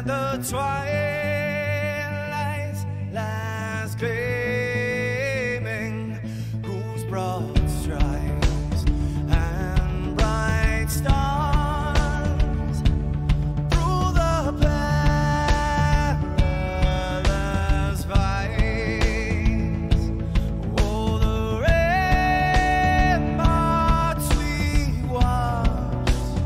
and the twilight's last gleaming, whose broad stripes and bright stars through the perilous fights. Oh, the ramparts we watched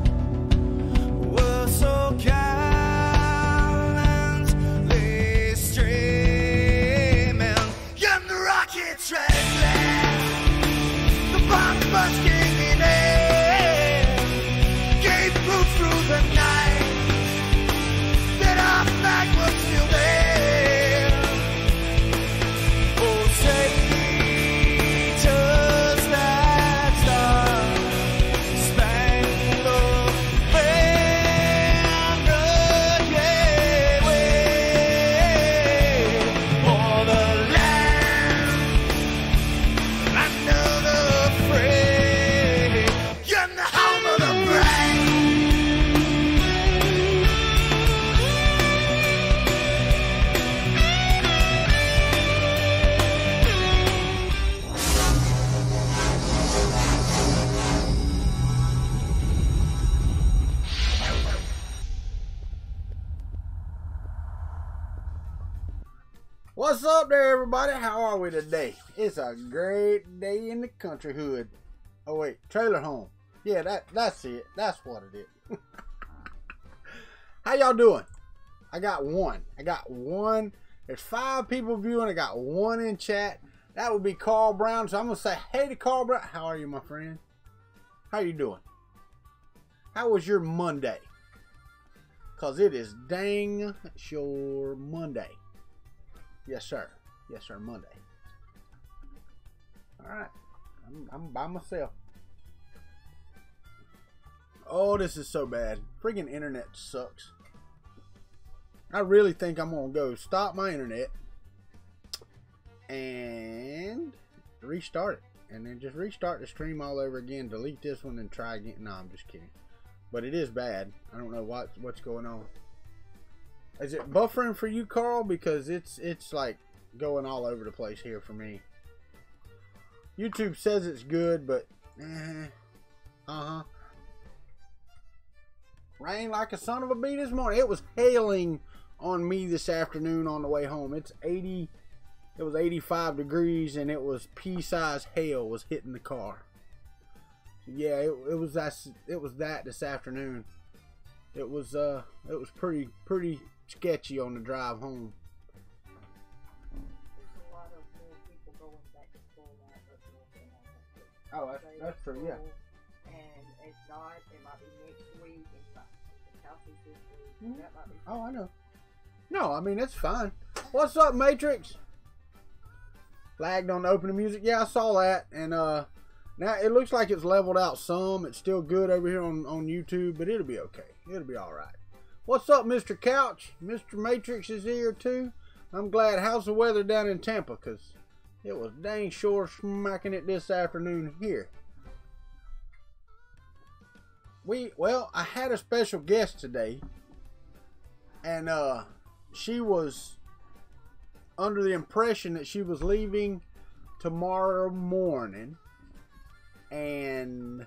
were so gallantly streaming, and the rockets restless, the bombs bursting in air, gave proof through the night that our flag was still there. Oh, say does that star-spangled banner yet wave for the land under the fray, and the home of the brave. What's up there, everybody? How are we today? It's a great day in the country hood. Oh wait, trailer home. Yeah, that's it. That's what it is. How y'all doing? I got one. There's 5 people viewing. I got 1 in chat. That would be Carl Brown. So I'm gonna say, hey to Carl Brown. How are you, my friend? How you doing? How was your Monday? Cause it is dang sure Monday. Yes, sir. Yes, sir. Monday. All right. I'm by myself. Oh, this is so bad. Freaking internet sucks. I really think I'm going to go stop my internet and restart it. And then just restart the stream all over again. Delete this one and try again. No, I'm just kidding. But it is bad. I don't know what's going on. Is it buffering for you, Carl? Because it's like going all over the place here for me. YouTube says it's good, but rain like a son of a bee this morning. It was hailing on me this afternoon on the way home. It was 85 degrees and it was pea-sized hail was hitting the car. Yeah, it was that this afternoon. It was pretty sketchy on the drive home. Oh, that's true, yeah. And if not, it might be next week. It's not the Southeast this week. That might be. Oh, I know. No, I mean, it's fine. What's up, Matrix? Lagged on the opening music. Yeah, I saw that. And now it looks like it's leveled out some. It's still good over here on YouTube, but it'll be okay. It'll be all right. What's up, Mr. Couch? Mr. Matrix is here, too. I'm glad. How's the weather down in Tampa? Because it was dang sure smacking it this afternoon here. Well, I had a special guest today. And she was under the impression that she was leaving tomorrow morning. And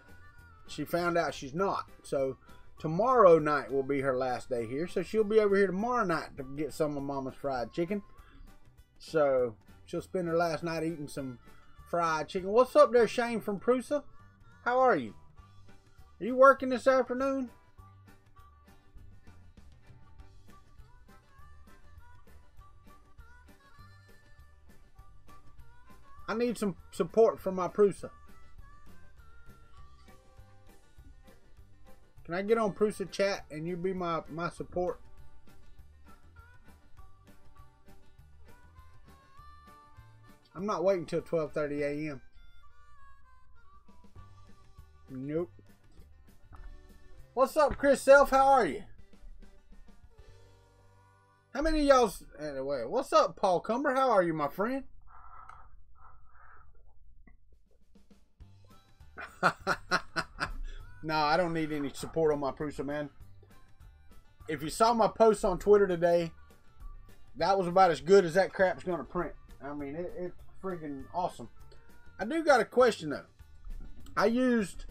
she found out she's not. So tomorrow night will be her last day here. So she'll be over here tomorrow night to get some of Mama's fried chicken. So she'll spend her last night eating some fried chicken. What's up there, Shane from Prusa? How are you? Are you working this afternoon? I need some support from my Prusa. Can I get on Prusa chat and you be my support? I'm not waiting till 12:30 a.m. Nope. What's up, Chris Self? How are you? How many of y'all's... Anyway, what's up, Paul Cumber? How are you, my friend? No, I don't need any support on my Prusa, man. if you saw my post on Twitter today, that was about as good as that crap's going to print. I mean, it's freaking awesome. I do got a question, though. I used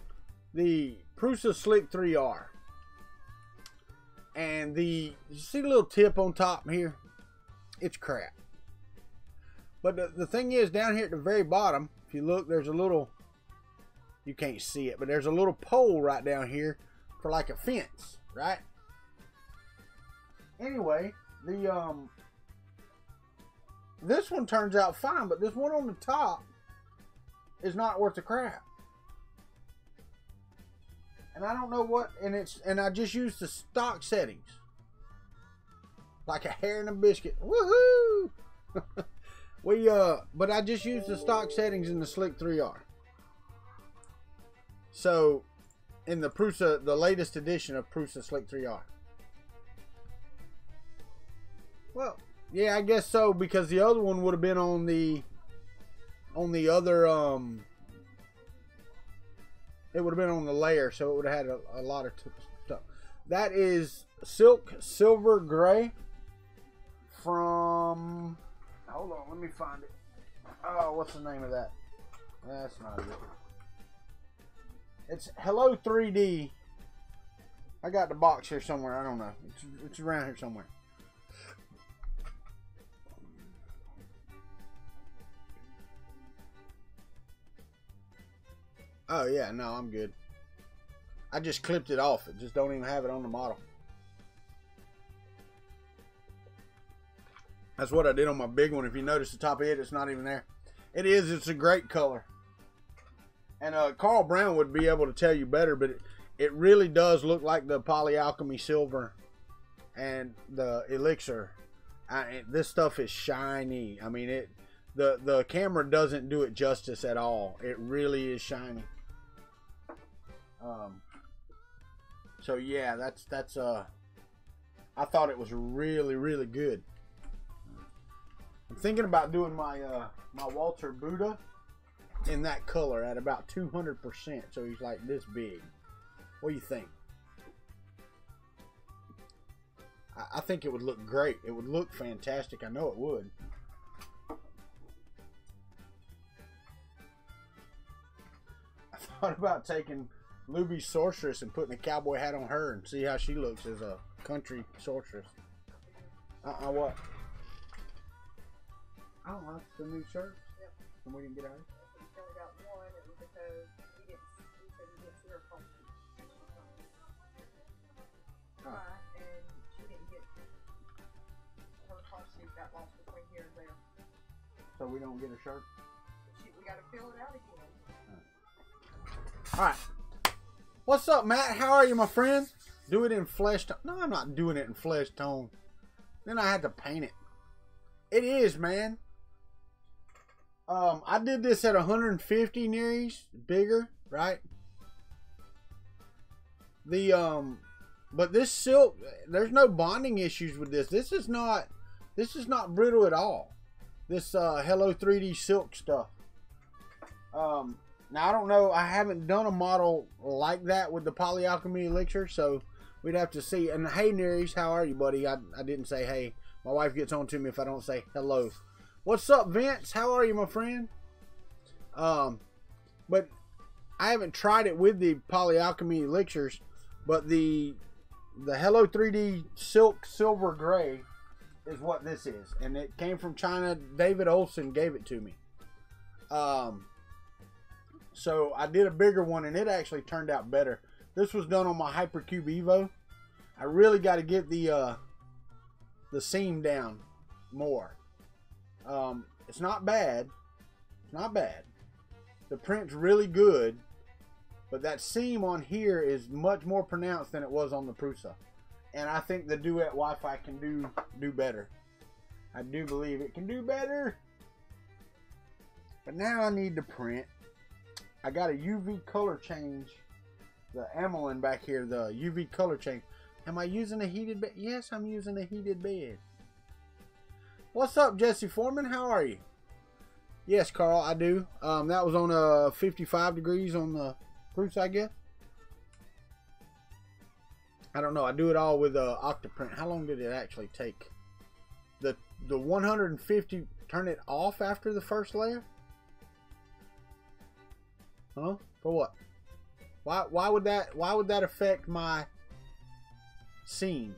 the Prusa Slick 3R. And you see the little tip on top here? It's crap. But the thing is, down here at the very bottom, if you look, there's a little, you can't see it, but there's a little pole right down here for like a fence, right? Anyway, this one turns out fine, but this one on the top is not worth the crap. And I don't know what, and I just used the stock settings. Like a hair and a biscuit. Woohoo! But I just used the stock settings in the Slick 3R. So, in the Prusa, the latest edition of Prusa Slick 3R. Well, yeah, I guess so, because the other one would have been on the other, it would have been on the layer, so it would have had a lot of stuff. That is Silk Silver Gray from, hold on, let me find it. Oh, what's the name of that? That's not it. It's Hello 3D. I got the box here somewhere. I don't know. It's around here somewhere. Oh yeah, no, I'm good. I just clipped it off. It just don't even have it on the model. That's what I did on my big one. If you notice the top of it, it's not even there. It is. It's a great color. And Carl Brown would be able to tell you better, but it really does look like the Polyalchemy Silver and the Elixir. This stuff is shiny. I mean, the camera doesn't do it justice at all. It really is shiny. So yeah, that's I thought it was really, really good. I'm thinking about doing my my Walter Buddha in that color at about 200%, so he's like this big. What do you think? I think it would look great. It would look fantastic. I know it would. I thought about taking Luby's sorceress and putting a cowboy hat on her and see how she looks as a country sorceress. What? Oh, that's the new shirt? Yep. And we didn't get out of it? He only got one. It was because he said he didn't see her costume. Oh. And she didn't get her costume, got lost between here and there. So we don't get a shirt? We got to fill it out again. Alright. What's up, Matt? How are you, my friend? Do it in flesh tone. No, I'm not doing it in flesh tone. Then I had to paint it. It is, man. I did this at 150 nearies, bigger, right? But this silk, there's no bonding issues with this. This is not brittle at all. This Hello 3D silk stuff. Now I don't know. I haven't done a model like that with the Polyalchemy Elixir, so we'd have to see. And hey, Neries, how are you, buddy? I didn't say hey. My wife gets on to me if I don't say hello. What's up, Vince? How are you, my friend? But I haven't tried it with the Polyalchemy Elixirs, but the Hello 3D Silk Silver Gray is what this is. And it came from China. David Olson gave it to me. So I did a bigger one, and it actually turned out better. This was done on my Hypercube Evo. I really got to get the seam down more. It's not bad. It's not bad. The print's really good, but that seam on here is much more pronounced than it was on the Prusa. And I think the Duet Wi-Fi can do better. I do believe it can do better. But now I need to print. I got a UV color change. The Amelin back here, the UV color change. Am I using a heated bed? Yes, I'm using a heated bed. What's up, Jesse Foreman? How are you? Yes, Carl, I do. That was on 55 degrees on the Prusa, I guess. I don't know. I do it all with Octoprint. How long did it actually take? The 150, turn it off after the first layer? Huh? For what? Why would that affect my scene?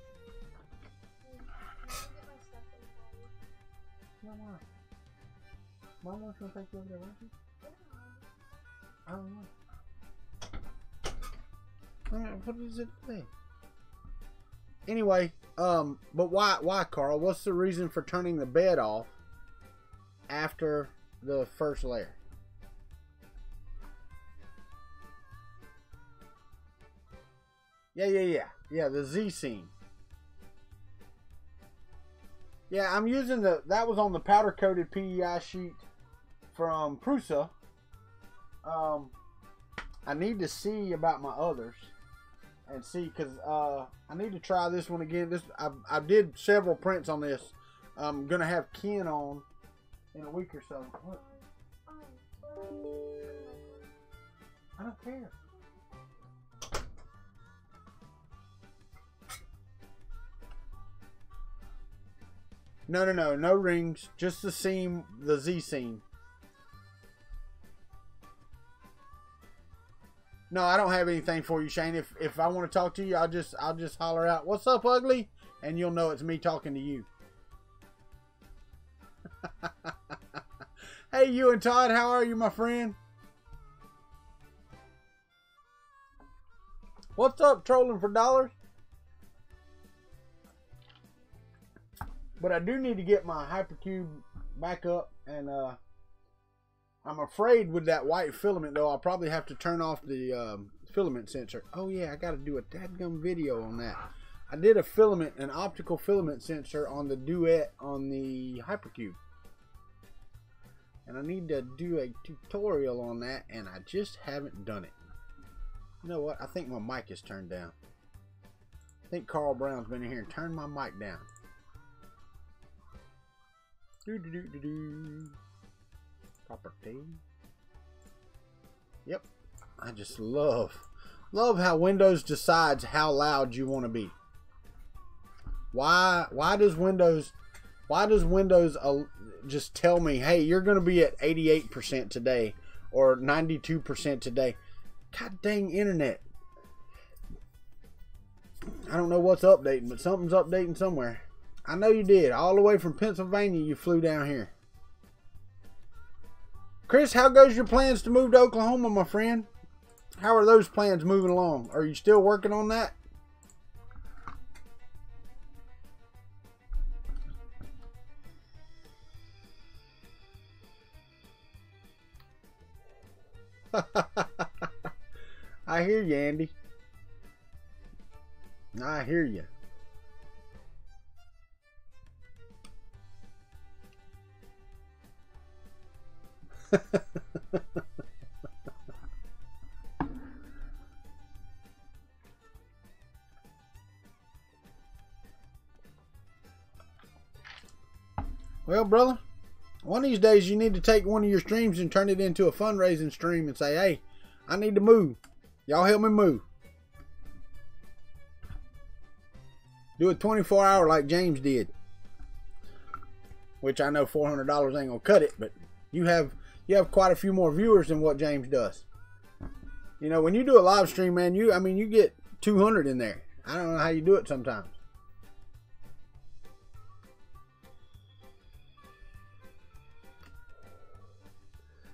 Mom wants to take you over there, won't you? I don't know. What is it thing? Anyway, but why, Carl? What's the reason for turning the bed off after the first layer? Yeah, the Z scene. Yeah, I'm using that was on the powder coated PEI sheet from Prusa. I need to see about my others and see, because I need to try this one again. I did several prints on this. I'm gonna have Ken on in a week or so. What? I don't care. No rings, just the seam, the Z seam. No, I don't have anything for you, Shane. If I want to talk to you, I'll just holler out, "What's up, ugly?" and you'll know it's me talking to you. Hey, you and Todd, how are you, my friend? What's up, trolling for dollars? But I do need to get my hypercube back up, and I'm afraid with that white filament, though, I'll probably have to turn off the filament sensor. Oh yeah, I got to do a dadgum video on that. I did an optical filament sensor on the Duet on the hypercube, and I need to do a tutorial on that, and I just haven't done it. You know what? I think my mic is turned down. I think Carl Brown's been in here and turned my mic down. Property. Yep. I just love how Windows decides how loud you want to be. Why does Windows just tell me, "Hey, you're going to be at 88% today or 92% today"? God dang internet. I don't know what's updating, but something's updating somewhere. I know you did. All the way from Pennsylvania, you flew down here. Chris, how goes your plans to move to Oklahoma, my friend? How are those plans moving along? Are you still working on that? I hear you, Andy. I hear you. Well, brother, one of these days you need to take one of your streams and turn it into a fundraising stream and say, "Hey, I need to move. Y'all help me move." Do a 24-hour like James did. Which I know $400 ain't gonna cut it, but you have quite a few more viewers than what James does. You know, when you do a live stream, man, you get 200 in there. I don't know how you do it sometimes.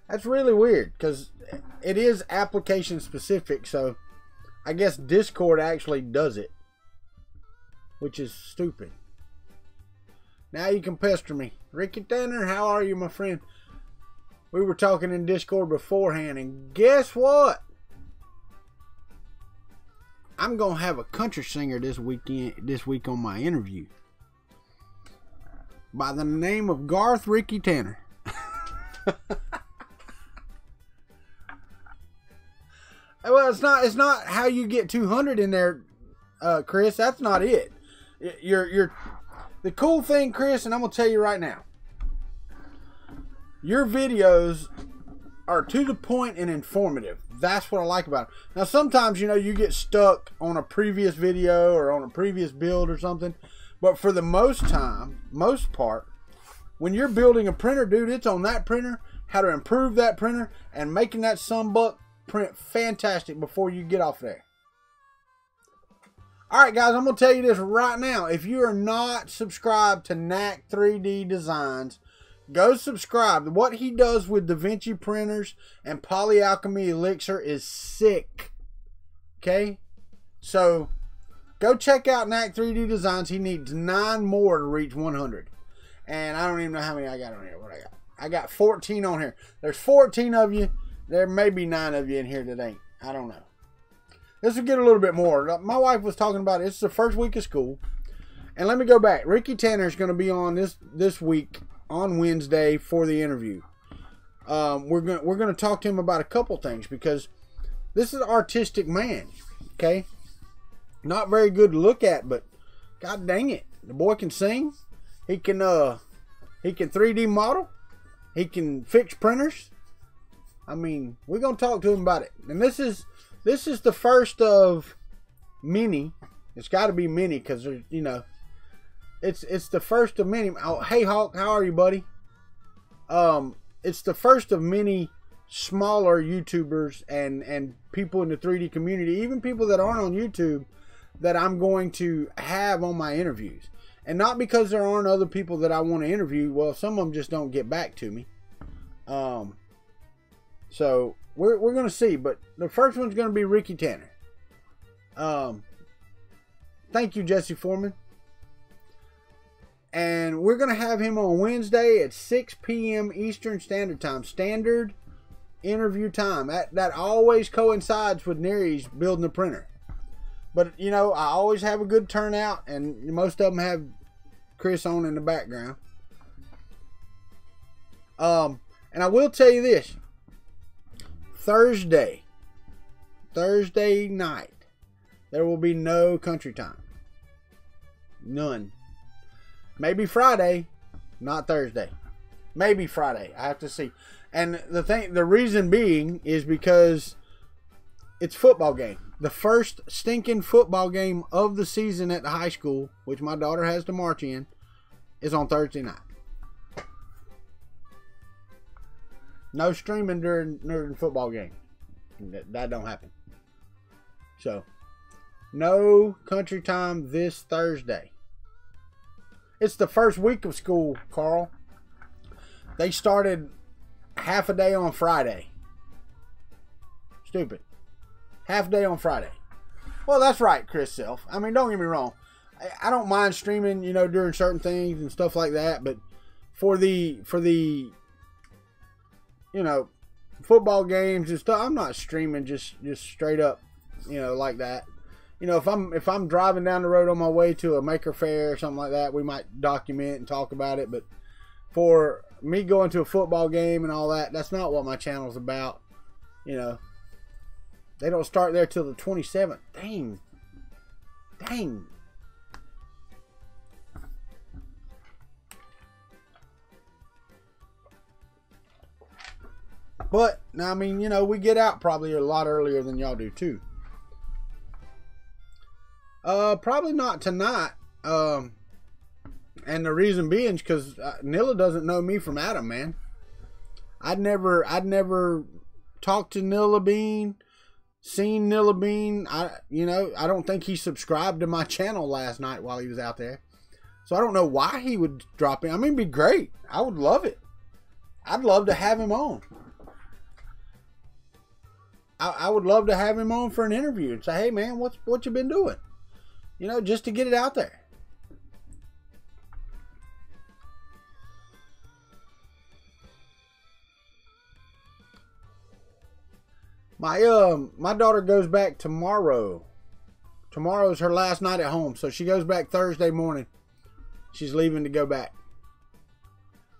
That's really weird, because it is application specific, so I guess Discord actually does it, which is stupid. Now you can pester me. Ricky Tanner, how are you, my friend? We were talking in Discord beforehand, and guess what? I'm going to have a country singer this week on my interview by the name of Garth Ricky Tanner. Well, it's not how you get 200 in there, Chris. That's not it. The cool thing, Chris, and I'm gonna tell you right now, your videos are to the point and informative. That's what I like about it. Now, sometimes, you know, you get stuck on a previous video or on a previous build or something. But for the most part, when you're building a printer, dude, it's on that printer, how to improve that printer, and making that sunbuck print fantastic before you get off there. Alright, guys, I'm going to tell you this right now. If you are not subscribed to Knack 3D Designs, go subscribe. What he does with DaVinci printers and Polyalchemy Elixir is sick. Okay? So, go check out Knack 3D Designs. He needs 9 more to reach 100. And I don't even know how many I got on here. What I got? I got 14 on here. There's 14 of you. There may be 9 of you in here that ain't. I don't know. This will get a little bit more. My wife was talking about it. It's the first week of school. And let me go back. Ricky Tanner is going to be on this week on Wednesday for the interview. We're going to talk to him about a couple things because this is an artistic man. Okay? Not very good to look at, but god dang it, the boy can sing. He can 3D model. He can fix printers. I mean, we're gonna talk to him about it. And this is the first of many. It's got to be many because you know, it's the first of many. Oh, hey Hawk, how are you, buddy? It's the first of many smaller YouTubers and people in the 3D community, even people that aren't on YouTube, that I'm going to have on my interviews. And not because there aren't other people that I want to interview. Well, some of them just don't get back to me. So we're going to see. But the first one's going to be Ricky Tanner. Thank you, Jesse Foreman. And we're going to have him on Wednesday at 6 p.m. Eastern Standard Time. Standard interview time. That always coincides with Neri's building the printer. But, you know, I always have a good turnout, and most of them have Chris on in the background. And I will tell you this. Thursday night, there will be no Kuntry Time. None. Maybe Friday, not Thursday. Maybe Friday. I have to see. And the reason being is because it's football game. The first stinking football game of the season at the high school, which my daughter has to march in, is on Thursday night. No streaming during football game. That don't happen. So, no Kuntry Time this Thursday. It's the first week of school, Carl. They started half a day on Friday. Stupid. Half day on Friday. Well, that's right, Chris Self. I mean, don't get me wrong. I don't mind streaming, you know, during certain things and stuff like that. But for the you know, football games and stuff, I'm not streaming just straight up, you know, like that. You know, if I'm driving down the road on my way to a maker fair or something like that, we might document and talk about it. But for me going to a football game and all that, that's not what my channel's about. You know. They don't start there till the 27th. Dang. But, I mean, you know, we get out probably a lot earlier than y'all do, too. Probably not tonight. And the reason being is because Nilla doesn't know me from Adam, man. I'd never talked to Nilla Bean. Seen Nilla Bean. I don't think he subscribed to my channel last night while he was out there. So I don't know why he would drop in. I mean, it'd be great. I would love it. I'd love to have him on. I would love to have him on for an interview and say, hey man, what you been doing? You know, just to get it out there. My daughter goes back tomorrow. Tomorrow's her last night at home, so she goes back Thursday morning. She's leaving to go back.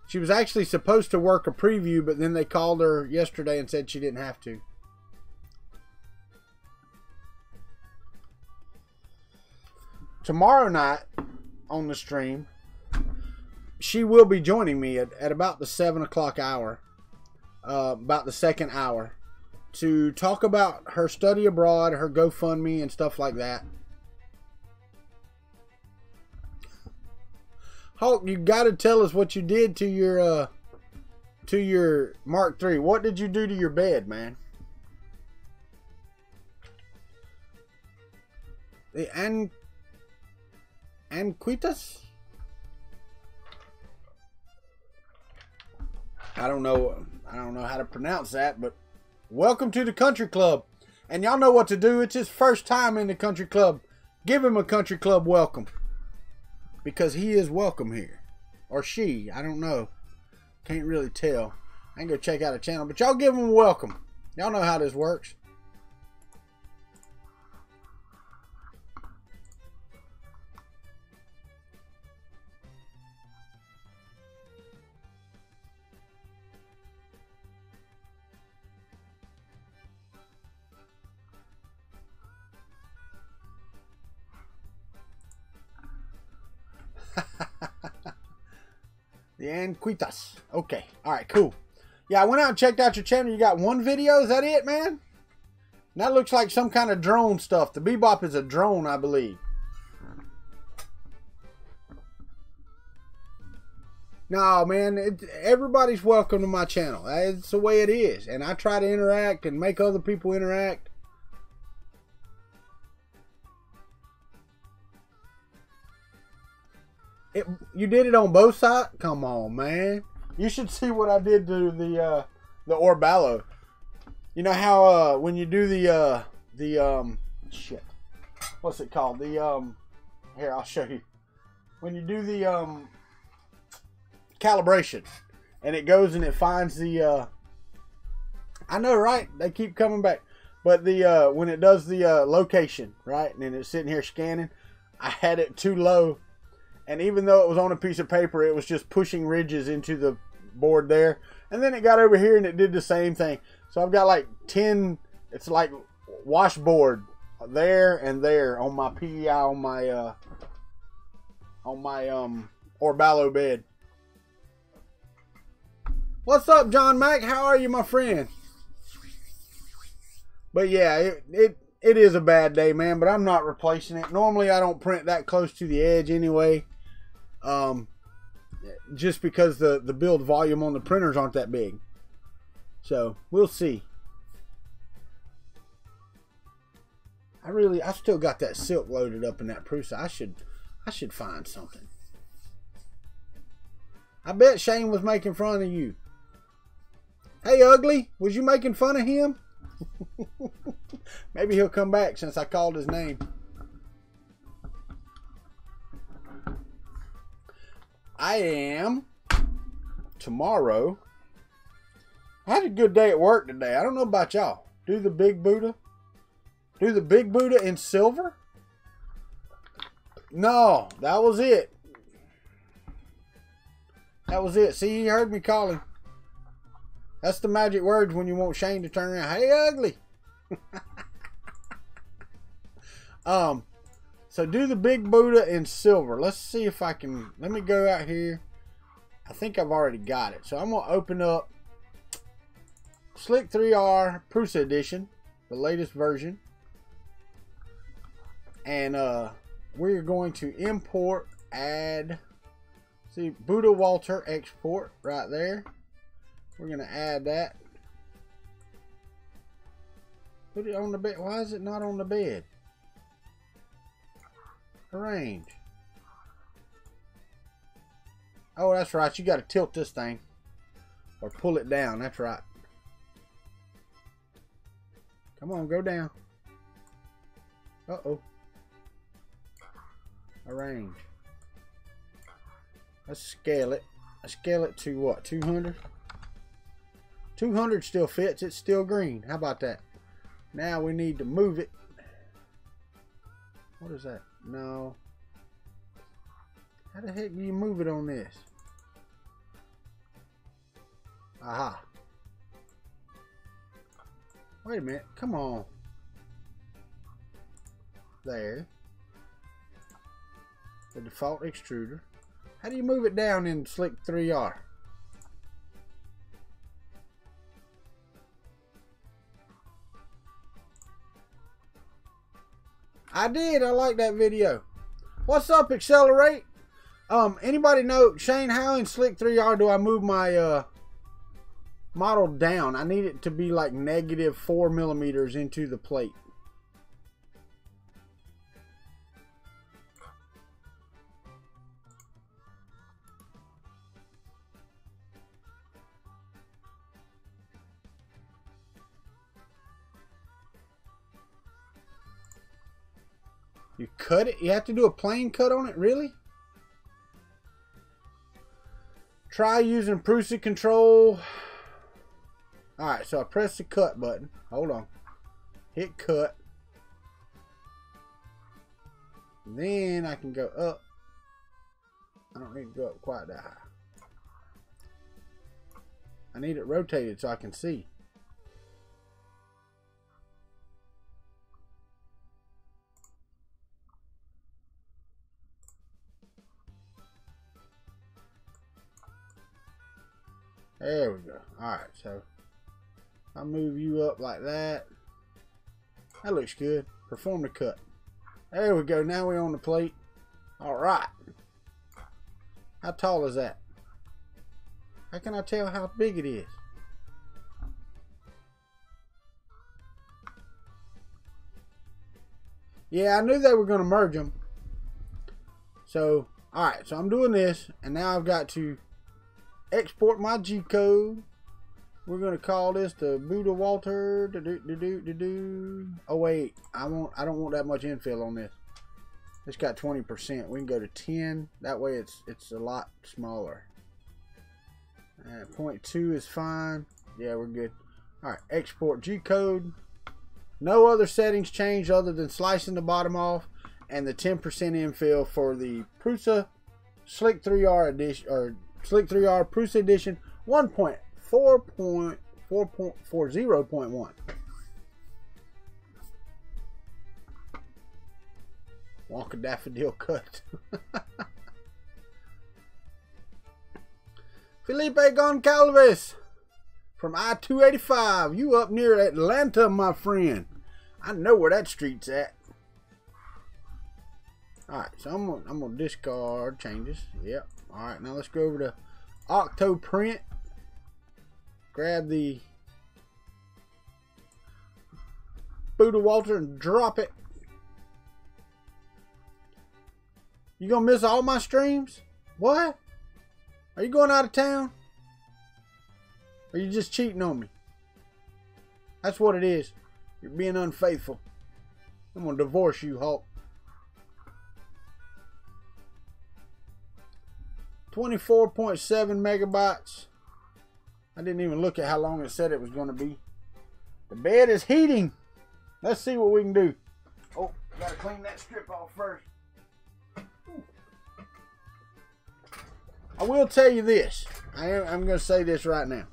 She was actually supposed to work a preview, but then they called her yesterday and said she didn't have to. Tomorrow night on the stream, she will be joining me at about the 7 o'clock hour. About the second hour. to talk about her study abroad, her GoFundMe, and stuff like that. Hulk, you got to tell us what you did to your Mark III. What did you do to your bed, man? The Anquitas? I don't know how to pronounce that, but welcome to the Country Club. And y'all know what to do. It's his first time in the Country Club. Give him a Country Club welcome. Because he is welcome here. Or she. I don't know. Can't really tell. I can go check out a channel. But y'all give him a welcome. Y'all know how this works. The Anquitas. Okay. Alright, cool. Yeah, I went out and checked out your channel. You got one video? Is that it, man? And that looks like some kind of drone stuff. The Bebop is a drone, I believe. No, man. Everybody's welcome to my channel. That's the way it is. And I try to interact and make other people interact. You did it on both sides? Come on, man. You should see what I did to the Orballo. You know how when you do the shit. What's it called? Here, I'll show you. When you do the calibration and it goes and it finds the I know, right? They keep coming back. But the when it does the location, right? And then it's sitting here scanning, I had it too low. And even though it was on a piece of paper, it was just pushing ridges into the board there. And then it got over here and it did the same thing. So I've got like 10, it's like washboard there and there on my PEI on my Orballo bed. What's up, John Mack? How are you, my friend? But yeah, it is a bad day, man, but I'm not replacing it. Normally I don't print that close to the edge anyway. Just because the build volume on the printers aren't that big. So we'll see. I still got that silk loaded up in that Prusa. I should find something. I bet Shane was making fun of you. Hey, Ugly, was you making fun of him? Maybe he'll come back since I called his name. I am tomorrow. I had a good day at work today. I don't know about y'all. Do the big Buddha? Do the big Buddha in silver? No, that was it. That was it. See, he heard me calling. That's the magic words when you want Shane to turn around. Hey, Ugly. So do the big Buddha in silver. Let's see if I can. Let me go out here. I think I've already got it. So I'm going to open up Slick 3R Prusa Edition, the latest version. And we're going to import, add. See, Buddha Walter export right there. We're going to add that. Put it on the bed. Why is it not on the bed? Arrange. Oh, that's right. You got to tilt this thing. Or pull it down. That's right. Come on, go down. Uh-oh. Arrange. Let's scale it. I scale it to what? 200? 200 still fits. It's still green. How about that? Now we need to move it. What is that? No. How the heck do you move it on this? Aha. Wait a minute. Come on. There. The default extruder. How do you move it down in Slick 3R? I did. I like that video. What's up, Accelerate? Anybody know, Shane, how in Slick 3R do I move my model down? I need it to be like -4 millimeters into the plate. You cut it? You have to do a plane cut on it? Really? Try using Prusa control. Alright, so I press the cut button. Hold on. Hit cut. Then I can go up. I don't need to go up quite that high. I need it rotated so I can see. There we go. Alright, so I'll move you up like that. That looks good. Perform the cut. There we go. Now we're on the plate. Alright. How tall is that? How can I tell how big it is? Yeah, I knew they were going to merge them. So, alright. So I'm doing this. And now I've got to export my G code. We're gonna call this the Buddha Walter. Oh wait, I don't want that much infill on this. It's got 20%. We can go to 10. That way it's a lot smaller. 0.2 is fine. Yeah, we're good. All right, export G code. No other settings changed other than slicing the bottom off and the 10% infill for the Prusa Slick 3R edition, or Slick 3R Prusa Edition 1.4.40.1. Walker Daffodil cut. Felipe Goncalves from I-285. You up near Atlanta, my friend. I know where that street's at. Alright, so I'm gonna discard changes. Yep. Alright, now let's go over to Octoprint. Grab the Buddha Walter and drop it. You gonna miss all my streams? What? Are you going out of town? Or are you just cheating on me? That's what it is. You're being unfaithful. I'm gonna divorce you, Hulk. 24.7 megabytes. I didn't even look at how long it said it was going to be. The bed is heating. Let's see what we can do. Oh, gotta clean that strip off first. Ooh. I will tell you this. I'm going to say this right now.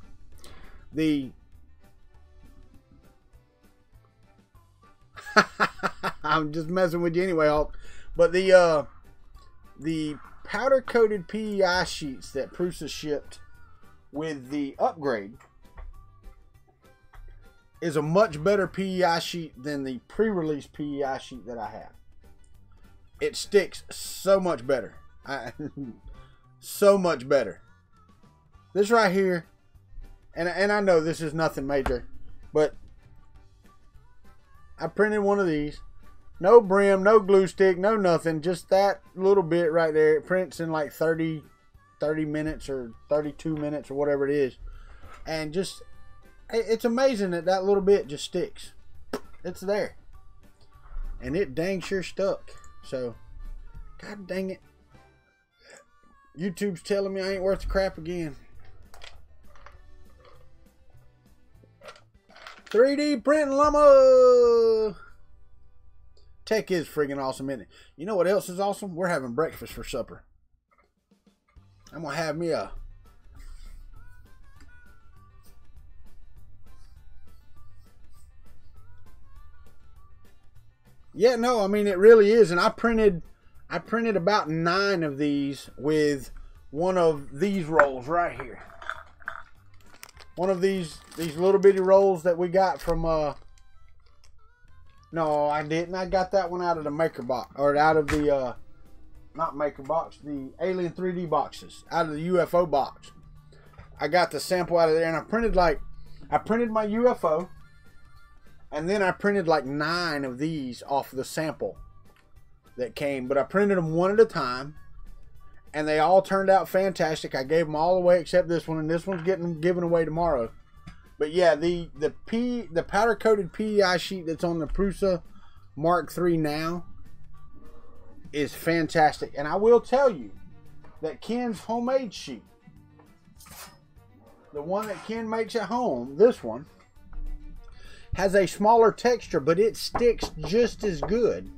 I'm just messing with you anyway, Hulk. But the powder coated PEI sheets that Prusa shipped with the upgrade is a much better PEI sheet than the pre-release PEI sheet that I have. It sticks so much better. So much better. This right here, and I know this is nothing major, but I printed one of these. No brim, no glue stick, no nothing. Just that little bit right there. It prints in like 30 minutes or 32 minutes or whatever it is. And just, it's amazing that that little bit just sticks. It's there. And it dang sure stuck. So, god dang it. YouTube's telling me I ain't worth the crap again. 3D printing llama. Tech is friggin' awesome, isn't it? You know what else is awesome? We're having breakfast for supper. I'm gonna have me a yeah, no, I mean it really is. And I printed about 9 of these with one of these rolls right here. One of these little bitty rolls that we got from No, I didn't. I got that one out of the maker box, or out of the not maker box, the Alien 3D boxes, out of the UFO box. I got the sample out of there, and I printed my UFO, and then I printed like 9 of these off the sample that came, but I printed them one at a time, and they all turned out fantastic. I gave them all away except this one, and this one's getting given away tomorrow. But yeah, the powder coated PEI sheet that's on the Prusa Mark III now is fantastic. And I will tell you that Ken's homemade sheet, the one that Ken makes at home, this one, has a smaller texture, but it sticks just as good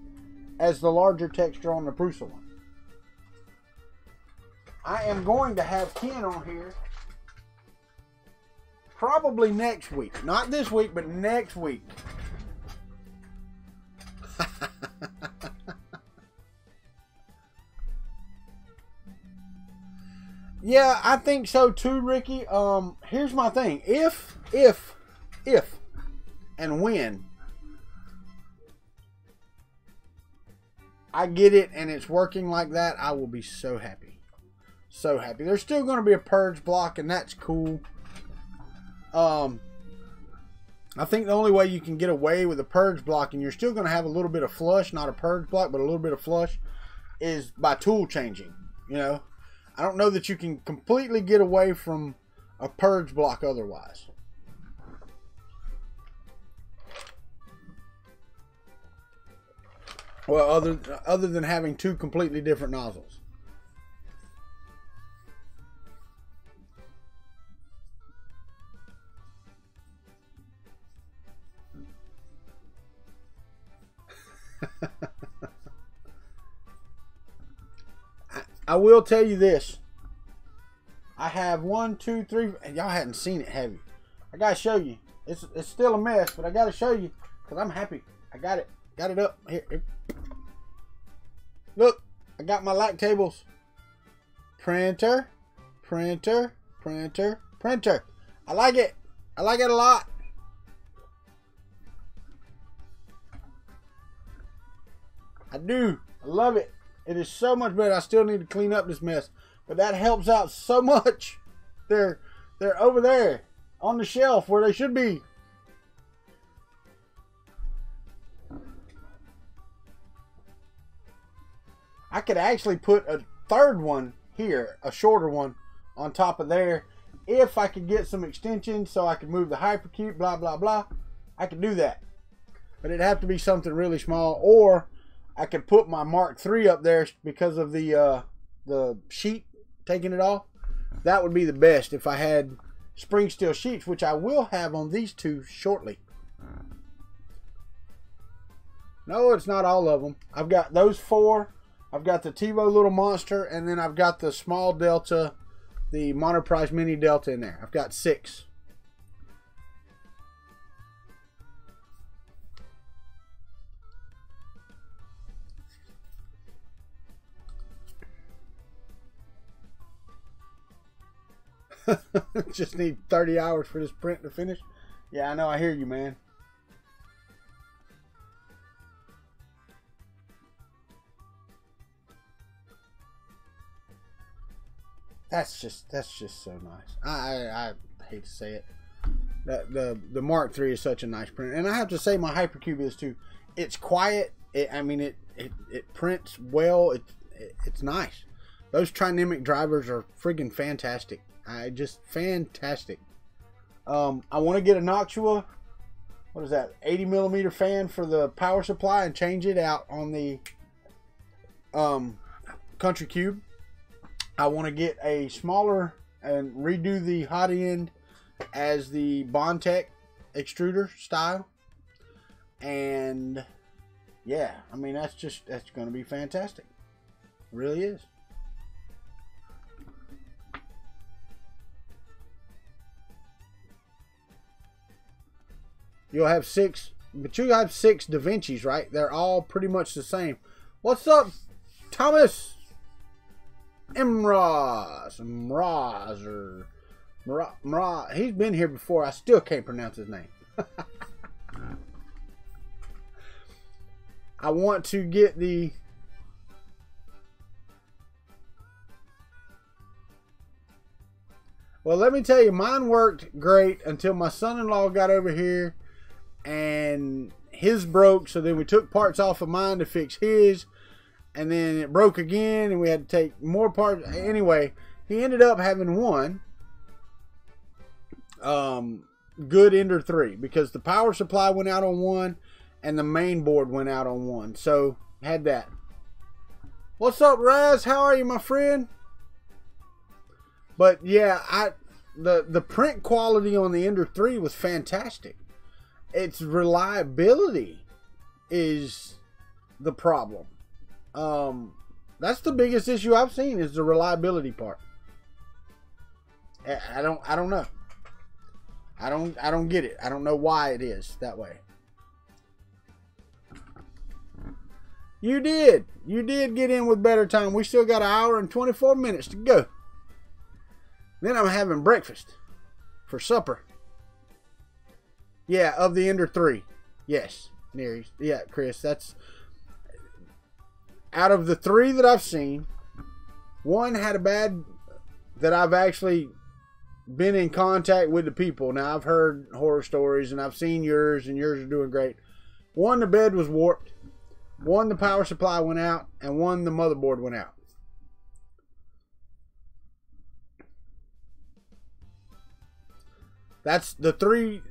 as the larger texture on the Prusa one. I am going to have Ken on here probably next week. Not this week, but next week. Yeah, I think so too, Ricky. Here's my thing. If and when I get it and it's working like that, I will be so happy. So happy. There's still going to be a purge block, and that's cool. I think the only way you can get away with a purge block, and you're still going to have a little bit of flush, not a purge block, but a little bit of flush, is by tool changing. You know, I don't know that you can completely get away from a purge block otherwise. Well, other than having 2 completely different nozzles. I will tell you this. I have 1, 2, 3, and y'all hadn't seen it, have you? I gotta show you. It's still a mess, but I gotta show you because I'm happy. I got it. Got it up here. Look, I got my lactables. Printer, printer, printer, printer. I like it. I like it a lot. I do. I love it. It is so much better. I still need to clean up this mess, but that helps out so much. They're over there on the shelf where they should be. I could actually put a third one here, a shorter one, on top of there, if I could get some extensions so I could move the hypercube, blah, blah, blah. I could do that. But it'd have to be something really small, or I could put my Mark III up there because of the sheet taking it off. That would be the best if I had spring steel sheets, which I will have on these 2 shortly. No, it's not all of them. I've got those 4. I've got the TiVo Little Monster, and then I've got the small Delta, the Monoprice Mini Delta in there. I've got 6. Just need 30 hours for this print to finish. Yeah, I know. I hear you, man. That's just so nice. I hate to say it. The Mark III is such a nice print, and I have to say my Hypercube is too. It's quiet. It prints well. It's nice. Those Trinemic drivers are friggin' fantastic. Just fantastic. I want to get a Noctua. What is that? 80 millimeter fan for the power supply and change it out on the Kuntry Cube. I want to get a smaller and redo the hot end as the Bondtech extruder style. And yeah, I mean, that's going to be fantastic. It really is. You'll have 6, but you have 6 Da Vincis, right? They're all pretty much the same. What's up, Thomas? Mraz, or Mraz. He's been here before. I still can't pronounce his name. I want to get the... Well, let me tell you, mine worked great until my son-in-law got over here and his broke. So then we took parts off of mine to fix his, and then it broke again and we had to take more parts. Anyway, he ended up having one good Ender 3 because the power supply went out on one and the main board went out on one. So had that. What's up, Raz? How are you, my friend? But yeah, the print quality on the Ender 3 was fantastic. Its reliability is the problem. That's the biggest issue I've seen, is the reliability part. I don't know. I don't get it. I don't know why it is that way. You did get in with better time. We still got an hour and 24 minutes to go. Then I'm having breakfast for supper. Yeah, of the Ender 3. Yes, Neary. Yeah, Chris, that's... Out of the 3 that I've seen, one had a bad... That I've actually been in contact with the people. Now, I've heard horror stories, and I've seen yours, and yours are doing great. One, the bed was warped. One, the power supply went out. And one, the motherboard went out. That's the 3,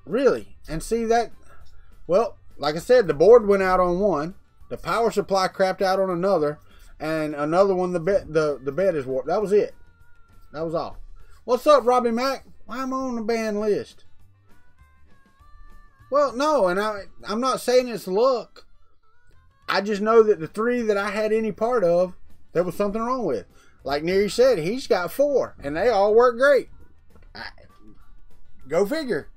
really. And see that, well, like I said, the board went out on one, the power supply crapped out on another, and another one, the bed is warped. That was it. That was all. What's up, Robbie Mack? Why am I on the band list? Well, no, and I'm not saying it's luck. I just know that the 3 that I had any part of, there was something wrong with. Like Neary said, he's got 4, and they all work great. Go figure.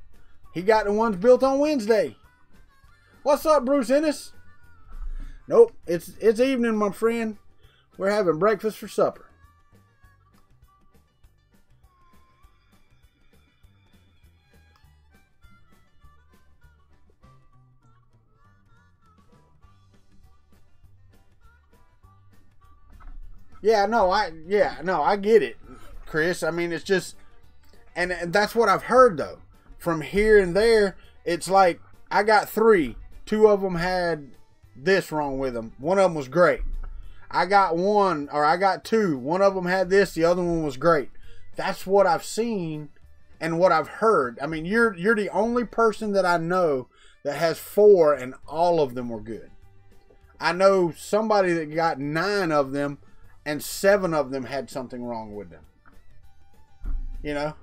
He got the ones built on Wednesday. What's up, Bruce Ennis? Nope, it's evening, my friend. We're having breakfast for supper. Yeah, no, I get it, Chris. I mean, it's just... And that's what I've heard, though. From here and there, it's like, I got 3. 2 of them had this wrong with them. One of them was great. I got 2. One of them had this. The other one was great. That's what I've seen and what I've heard. I mean, you're the only person that I know that has 4 and all of them were good. I know somebody that got 9 of them and 7 of them had something wrong with them. You know?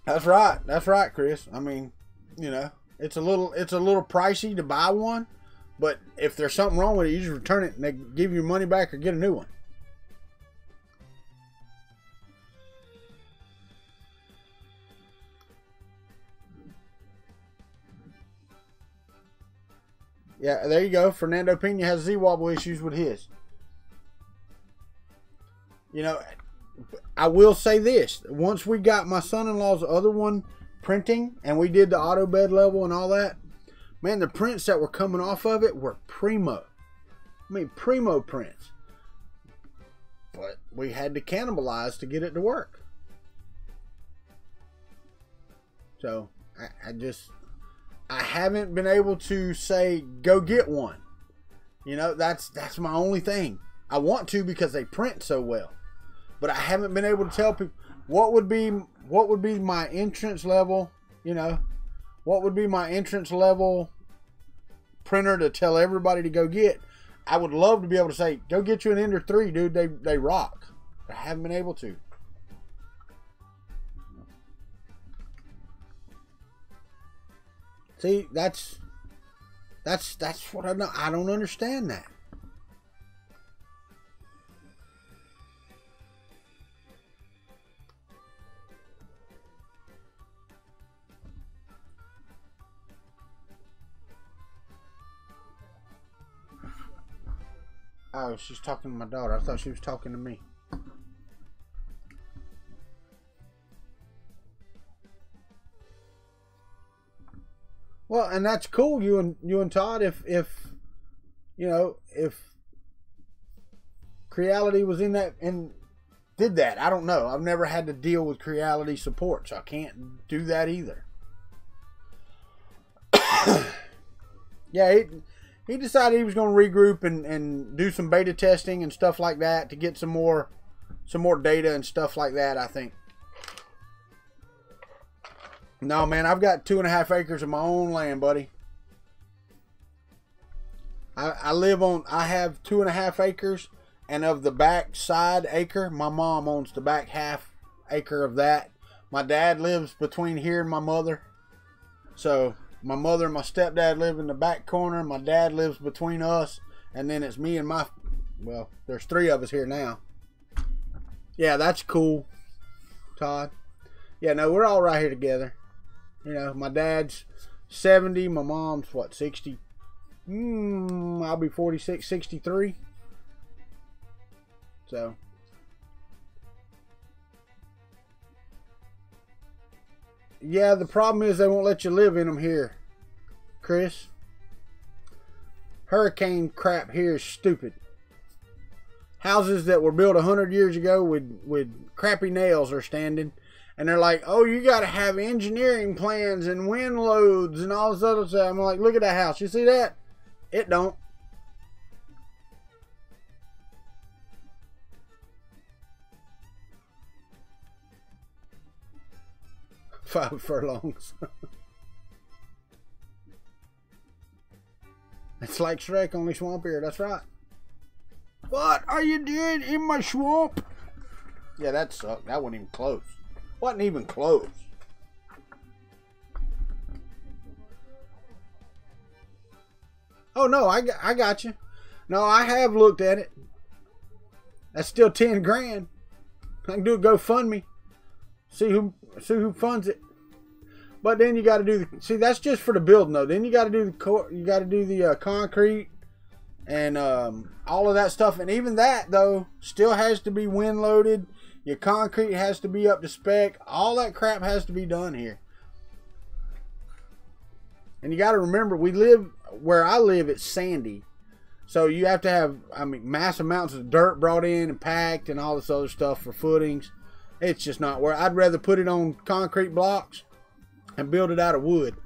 That's right. That's right, Chris. I mean, you know, it's a little pricey to buy one, but if there's something wrong with it, you just return it and they give you your money back or get a new one. Yeah, there you go. Fernando Pena has Z-Wobble issues with his. You know, I will say this. Once we got my son-in-law's other one printing and we did the auto bed level and all that, man, the prints that were coming off of it were primo. I mean, primo prints. But we had to cannibalize to get it to work. So, I haven't been able to say, go get one. You know, that's my only thing. I want to because they print so well. But I haven't been able to tell people what would be my entrance level, you know, what would be my entrance level printer to tell everybody to go get. I would love to be able to say, go get you an Ender 3, dude. They rock. But I haven't been able to. See, that's what I don't understand that. Oh, she's talking to my daughter. I thought she was talking to me. Well, and that's cool. You and Todd, if you know, if Creality was in that and did that, I don't know. I've never had to deal with Creality support, so I can't do that either. Yeah, he decided he was going to regroup and do some beta testing and stuff like that to get some more data and stuff like that, I think. No, man, I've got 2.5 acres of my own land, buddy. I have 2.5 acres, and of the back side acre, my mom owns the back half acre of that. My dad lives between here and my mother. So my mother and my stepdad live in the back corner. My dad lives between us. And then it's me and well, there's 3 of us here now. Yeah, that's cool, Todd. Yeah, no, we're all right here together. You know, my dad's 70. My mom's, what, 60? I'll be 46, 63. So. Yeah, the problem is they won't let you live in them here, Chris. Hurricane crap here is stupid. Houses that were built 100 years ago with crappy nails are standing. And they're like, oh, you got to have engineering plans and wind loads and all this other stuff. I'm like, look at that house. You see that? It don't. 5 furlongs. It's like Shrek, only swampier. That's right. What are you doing in my swamp? Yeah, that sucked. That wasn't even close. Wasn't even close. Oh, no, I got you. No, I have looked at it. That's still 10 grand. I can do a GoFundMe. See who funds it. But then you got to do see, that's just for the building though. Then you got to do the concrete and all of that stuff. And even that though still has to be wind loaded. Your concrete has to be up to spec. All that crap has to be done here. And you got to remember, where I live, it's sandy. So you have to have, mass amounts of dirt brought in and packed and all this other stuff for footings. It's just not where I'd rather put it on concrete blocks and build it out of wood.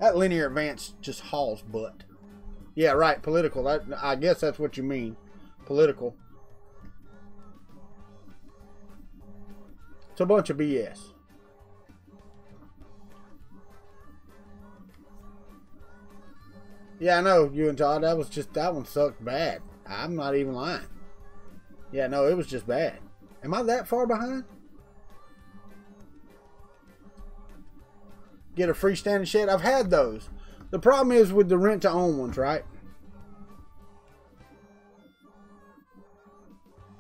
That linear advance just hauls butt. Yeah, right, political. I guess that's what you mean. Political. It's a bunch of BS. Yeah, I know, you and Todd. That one sucked bad. I'm not even lying. Yeah, no, it was just bad. Am I that far behind? Get a freestanding shed? I've had those. The problem is with the rent-to-own ones, right?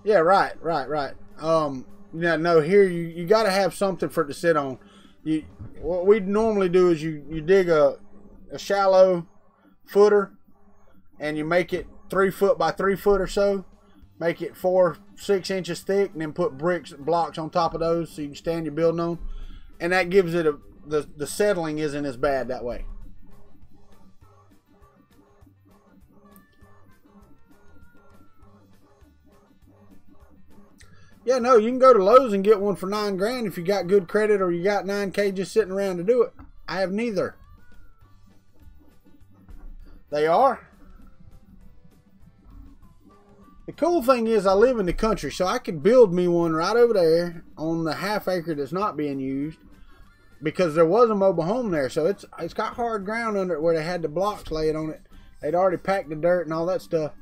Yeah, right. Yeah, no, here you got to have something for it to sit on. What we normally do is you dig a shallow footer and you make it 3 foot by 3 foot or so. Make it 4-6 inches thick, and then put blocks on top of those so you can stand your building on. And that gives it the settling isn't as bad that way. Yeah, no, you can go to Lowe's and get one for 9 grand if you got good credit or you got 9K just sitting around to do it. I have neither. They are. The cool thing is I live in the country, so I could build me one right over there on the half acre that's not being used because there was a mobile home there. So it's got hard ground under it where they had the blocks laid on it. They'd already packed the dirt and all that stuff.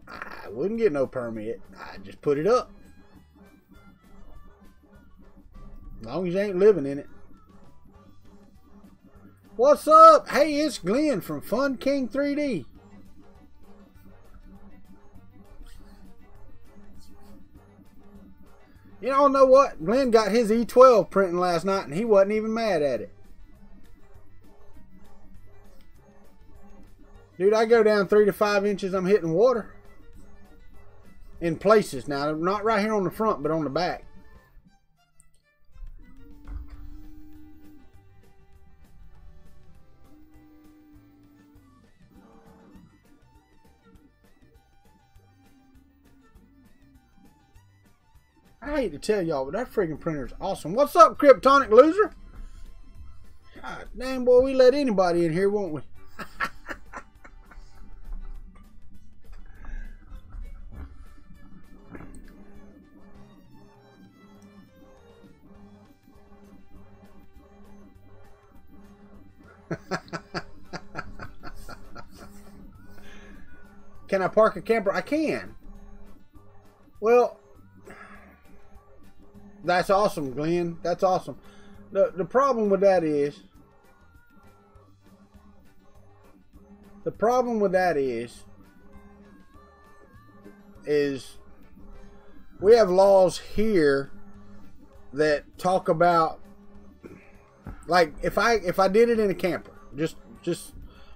I wouldn't get no permit. I'd just put it up. As long as you ain't living in it. What's up? Hey, it's Glenn from Fun King 3D. You all know what? Glenn got his E12 printing last night and he wasn't even mad at it. Dude, I go down 3 to 5 inches, I'm hitting water. In places. Now, not right here on the front, but on the back. I hate to tell y'all, but that freaking printer is awesome. What's up, Kryptonic Loser? God damn, boy, we let anybody in here, won't we? Can I park a camper? I can. Well, that's awesome, Glenn. That's awesome. The problem with that is we have laws here that talk about, like, if I did it in a camper, just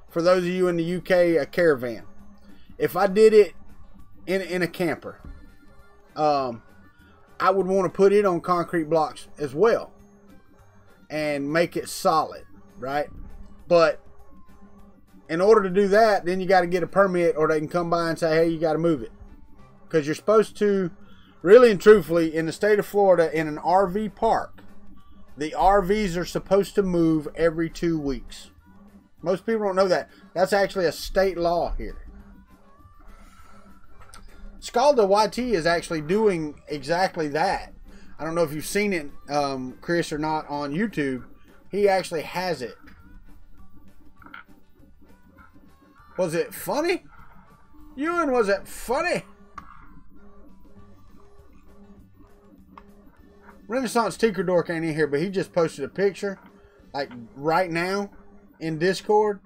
for those of you in the UK, a caravan. If I did it in a camper, I would want to put it on concrete blocks as well and make it solid, right? But in order to do that, then you got to get a permit, or they can come by and say, hey, you got to move it. Because you're supposed to, really and truthfully, in the state of Florida, in an RV park, the RVs are supposed to move every 2 weeks. Most people don't know that. That's actually a state law here. Scalda YT is actually doing exactly that. I don't know if you've seen it, Chris, or not on YouTube. He actually has it. Was it funny? Ewan, was it funny? Renaissance Tinker Dork ain't in here, but he just posted a picture, like right now, in Discord.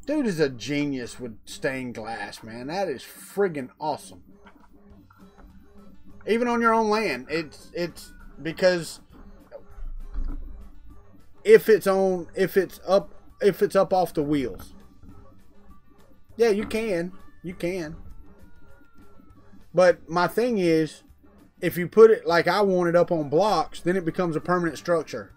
Dude is a genius with stained glass, man. That is friggin' awesome. Even on your own land, it's because if it's up off the wheels. Yeah, you can. But my thing is, if you put it like I want it up on blocks, then it becomes a permanent structure.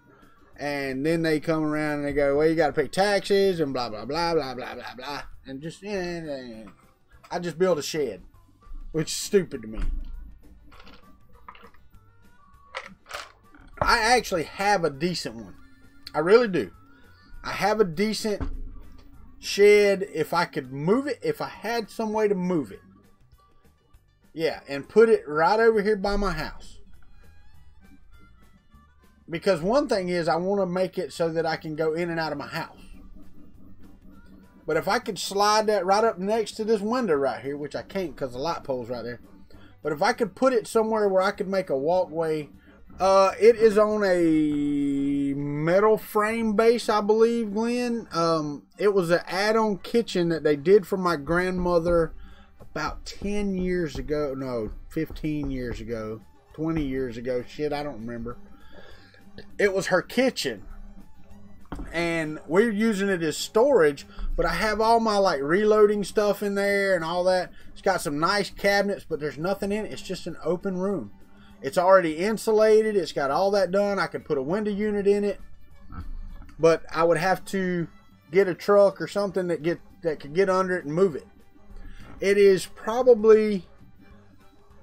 And then they come around and they go, well, you got to pay taxes and blah, blah, blah, blah, blah, blah, blah. And just, I just build a shed, which is stupid to me. I actually have a decent one. I really do. I have a decent shed. If I could move it, if I had some way to move it. Yeah, and put it right over here by my house. Because one thing is, I want to make it so that I can go in and out of my house. But if I could slide that right up next to this window right here, which I can't because the light pole's right there. But if I could put it somewhere where I could make a walkway. It is on a metal frame base, I believe, Glenn. It was an add-on kitchen that they did for my grandmother about 10 years ago. No, 15 years ago. 20 years ago. Shit, I don't remember. It was her kitchen. And we're using it as storage, but I have all my like reloading stuff in there and all that. It's got some nice cabinets, but there's nothing in it. It's just an open room. It's already insulated. It's got all that done. I could put a window unit in it, but I would have to get a truck or something that could get under it and move it. It is probably,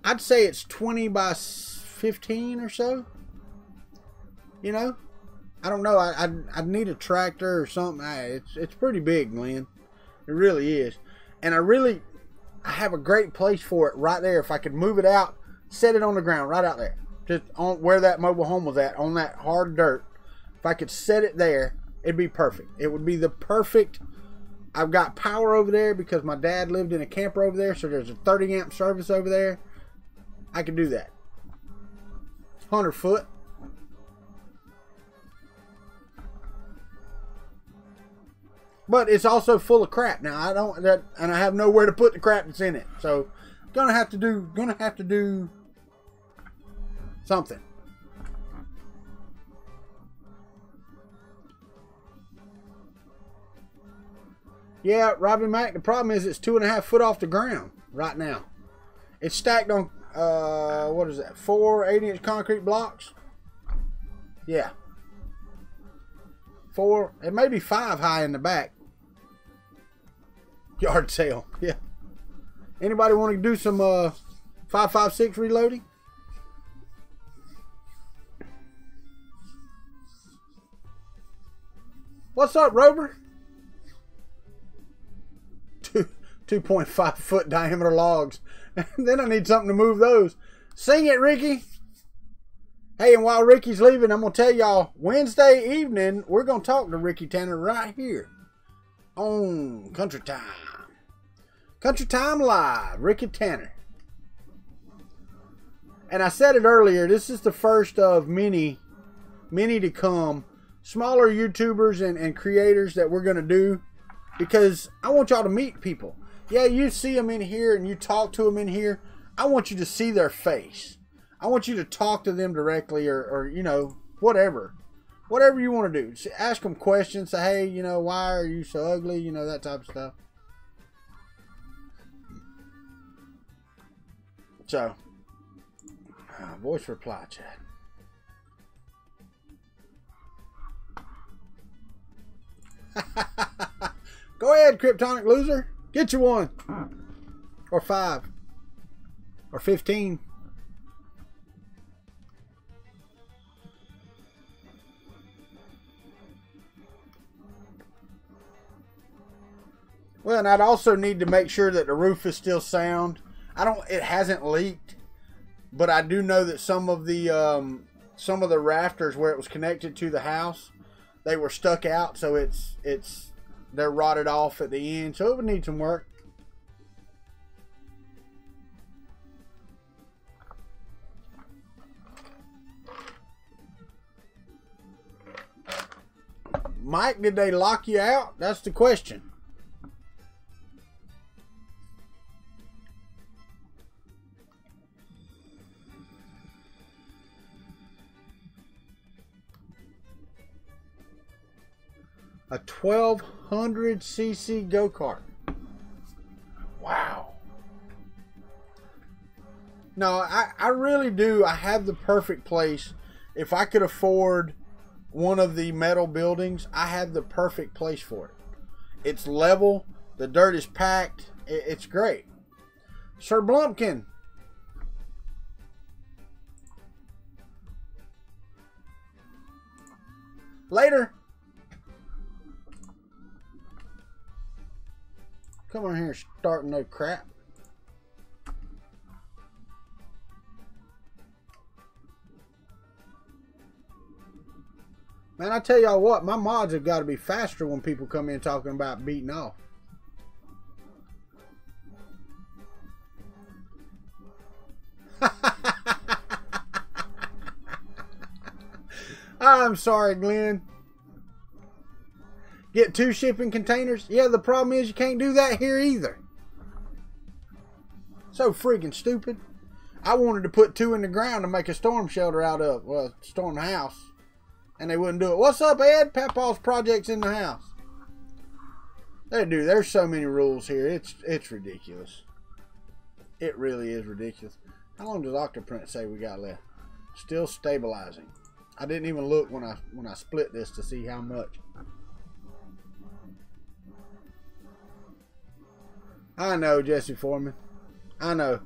I'd say it's 20 by 15 or so. You know, I don't know. I'd need a tractor or something. It's pretty big, Glenn. It really is. And I have a great place for it right there. If I could move it out, set it on the ground right out there, just on where that mobile home was at, on that hard dirt. If I could set it there, it'd be perfect. It would be the perfect. I've got power over there because my dad lived in a camper over there, so there's a 30 amp service over there. I could do that. 100 foot. But it's also full of crap. Now and I have nowhere to put the crap that's in it. So gonna have to do something. Yeah, Robbie Mack, the problem is it's 2.5 foot off the ground right now. It's stacked on what is that? 4 8-inch concrete blocks. Yeah. 4, it may be 5 high in the back. Yard sale. Yeah. Anybody want to do some 5.56 reloading? What's up, Rover? 2.5 foot diameter logs. Then I need something to move those. Sing it, Ricky. Hey, and while Ricky's leaving, I'm going to tell y'all, Wednesday evening, we're going to talk to Ricky Tanner right here on Kuntry Time. Kuntry Time Live, Ricky Tanner. And I said it earlier, this is the first of many to come. Smaller YouTubers and creators that we're going to do. Because I want y'all to meet people. Yeah, you see them in here and you talk to them in here. I want you to see their face. I want you to talk to them directly or you know, whatever. Whatever you want to do. Ask them questions. Say, hey, you know, why are you so ugly? You know, that type of stuff. So, voice reply chat. Go ahead, Kryptonic loser. Get you one. Or 5. Or 15. Well, and I'd also need to make sure that the roof is still sound. It hasn't leaked, but I do know that some of the rafters where it was connected to the house, they were stuck out, so they're rotted off at the end, so it would need some work. Mike, did they lock you out? That's the question. A 1200cc go-kart. Wow. No, I really do. I have the perfect place. If I could afford one of the metal buildings, I have the perfect place for it. It's level. The dirt is packed. It's great. Sir Blumpkin. Later. Come on here starting no crap. Man, I tell y'all what, my mods have got to be faster when people come in talking about beating off. I'm sorry, Glenn. Get 2 shipping containers? Yeah, the problem is you can't do that here either. So freaking stupid. I wanted to put 2 in the ground to make a storm shelter out of. Well, storm house. And they wouldn't do it. What's up, Ed? Papaw's project's in the house. There's so many rules here. It's ridiculous. It really is ridiculous. How long does Octoprint say we got left? Still stabilizing. I didn't even look when I split this to see how much. I know, Jesse Foreman. I know.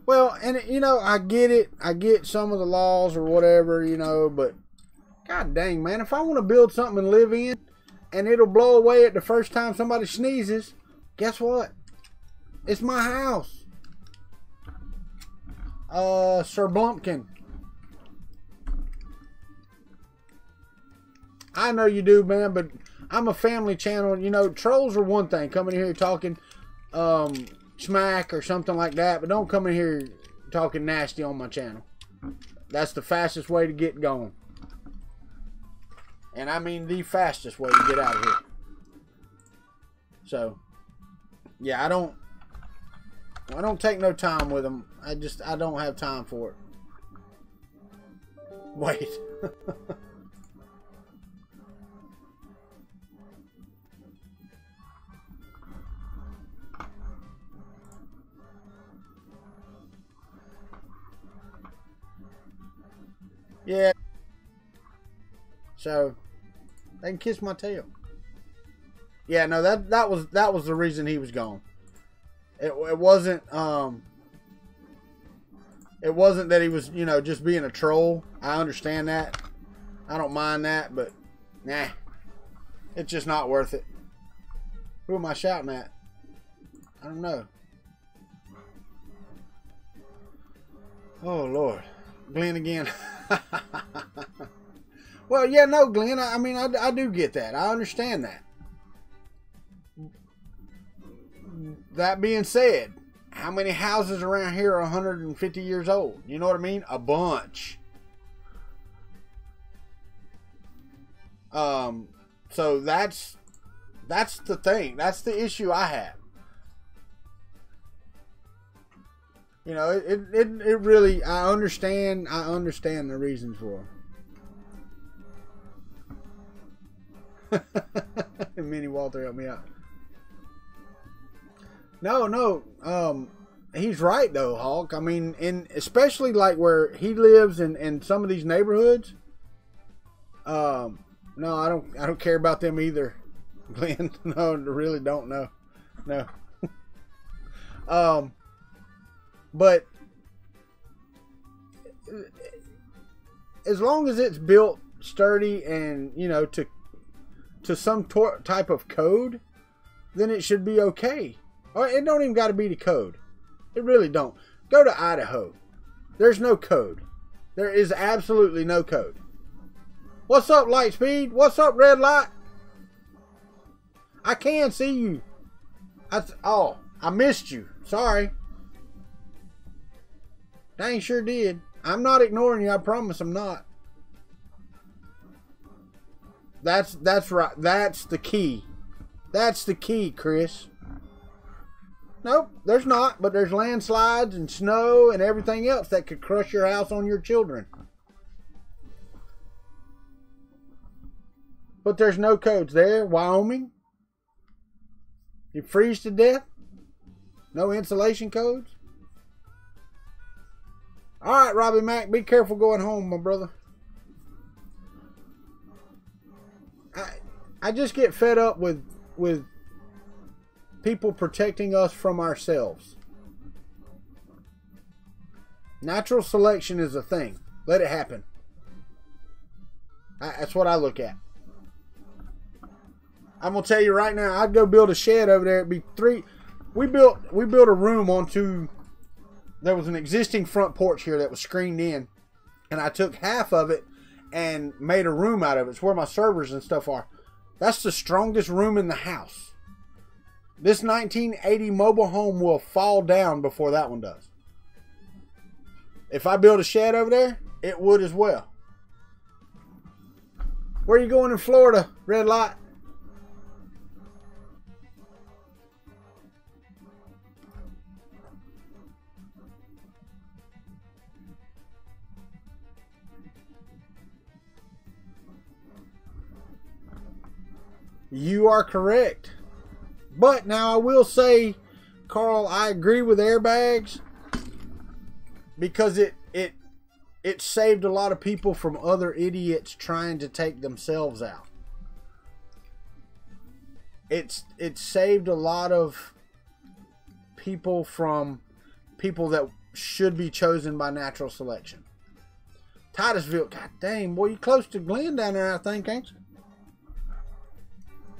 Well, and you know, I get it. I get some of the laws or whatever, you know, but god dang, man, if I want to build something and live in and it'll blow away at the first time somebody sneezes, guess what? It's my house. Sir Blumpkin. I know you do, man, but I'm a family channel. You know, trolls are one thing. Coming here talking smack or something like that, but don't come in here talking nasty on my channel. That's the fastest way to get going. And I mean the fastest way to get out of here. So, yeah, I don't take no time with them. I don't have time for it. Wait. Yeah. So they can kiss my tail. Yeah, no, that was the reason he was gone. It wasn't that he was, you know, just being a troll. I understand that. I don't mind that, but nah. It's just not worth it. Who am I shouting at? I don't know. Oh, Lord. Glenn again. Well, yeah, no, Glenn. I mean, I do get that. I understand that. That being said, how many houses around here are 150 years old? You know what I mean? A bunch. So that's the thing. That's the issue I have. You know, it really, I understand the reasons for it. Minnie Walter, help me out. No, he's right though, Hawk. I mean, especially like where he lives in some of these neighborhoods. No, I don't care about them either, Glenn. No, I really don't know. No. But as long as it's built sturdy and, you know, to some type of code, then it should be okay. Or it don't even got to be the code. It really don't. Go to Idaho. There's no code. There is absolutely no code. What's up, Lightspeed? What's up, Red Light? I can see you. I missed you. Sorry. Dang sure did. I'm not ignoring you. I promise I'm not. That's right. That's the key. That's the key, Chris. Nope, there's not. But there's landslides and snow and everything else that could crush your house on your children. But there's no codes there. Wyoming. You freeze to death. No insulation codes. All right, Robbie Mac, be careful going home, my brother. I just get fed up with people protecting us from ourselves. Natural selection is a thing. Let it happen. That's what I look at. I'm gonna tell you right now, I'd go build a shed over there. It'd be three. We built a room onto. There was an existing front porch here that was screened in, and I took half of it and made a room out of it. It's where my servers and stuff are. That's the strongest room in the house. This 1980 mobile home will fall down before that one does. If I build a shed over there, it would as well. Where are you going in Florida, Red Light? You are correct. But now I will say, Carl, I agree with airbags because it saved a lot of people from other idiots trying to take themselves out. It saved a lot of people from people that should be chosen by natural selection. Titusville, god dang, boy, you close to Glenn down there, I think, ain't you?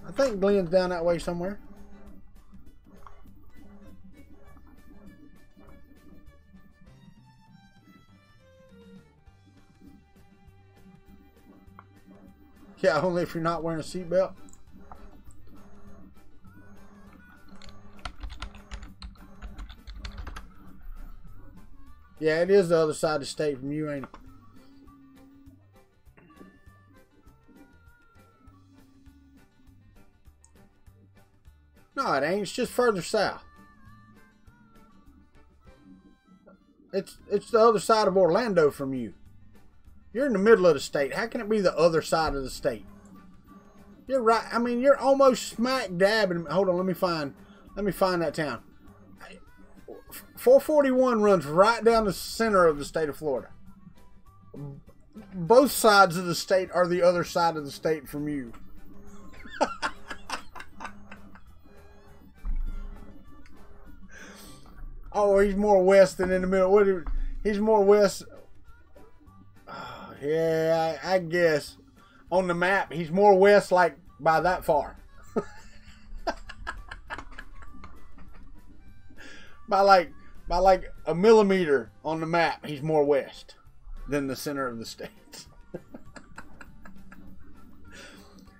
I think Glenn's down that way somewhere. Yeah, only if you're not wearing a seatbelt. Yeah, it is the other side of the state from you, ain't it? No, it ain't. It's just further south. It's the other side of Orlando from you. You're in the middle of the state. How can it be the other side of the state? You're right. I mean, you're almost smack dab in. Hold on, let me find that town. 441 runs right down the center of the state of Florida. Both sides of the state are the other side of the state from you. Oh, he's more west than in the middle. He's more west. Oh, yeah, I guess. On the map, he's more west, like by that far. by like a millimeter on the map, he's more west than the center of the states.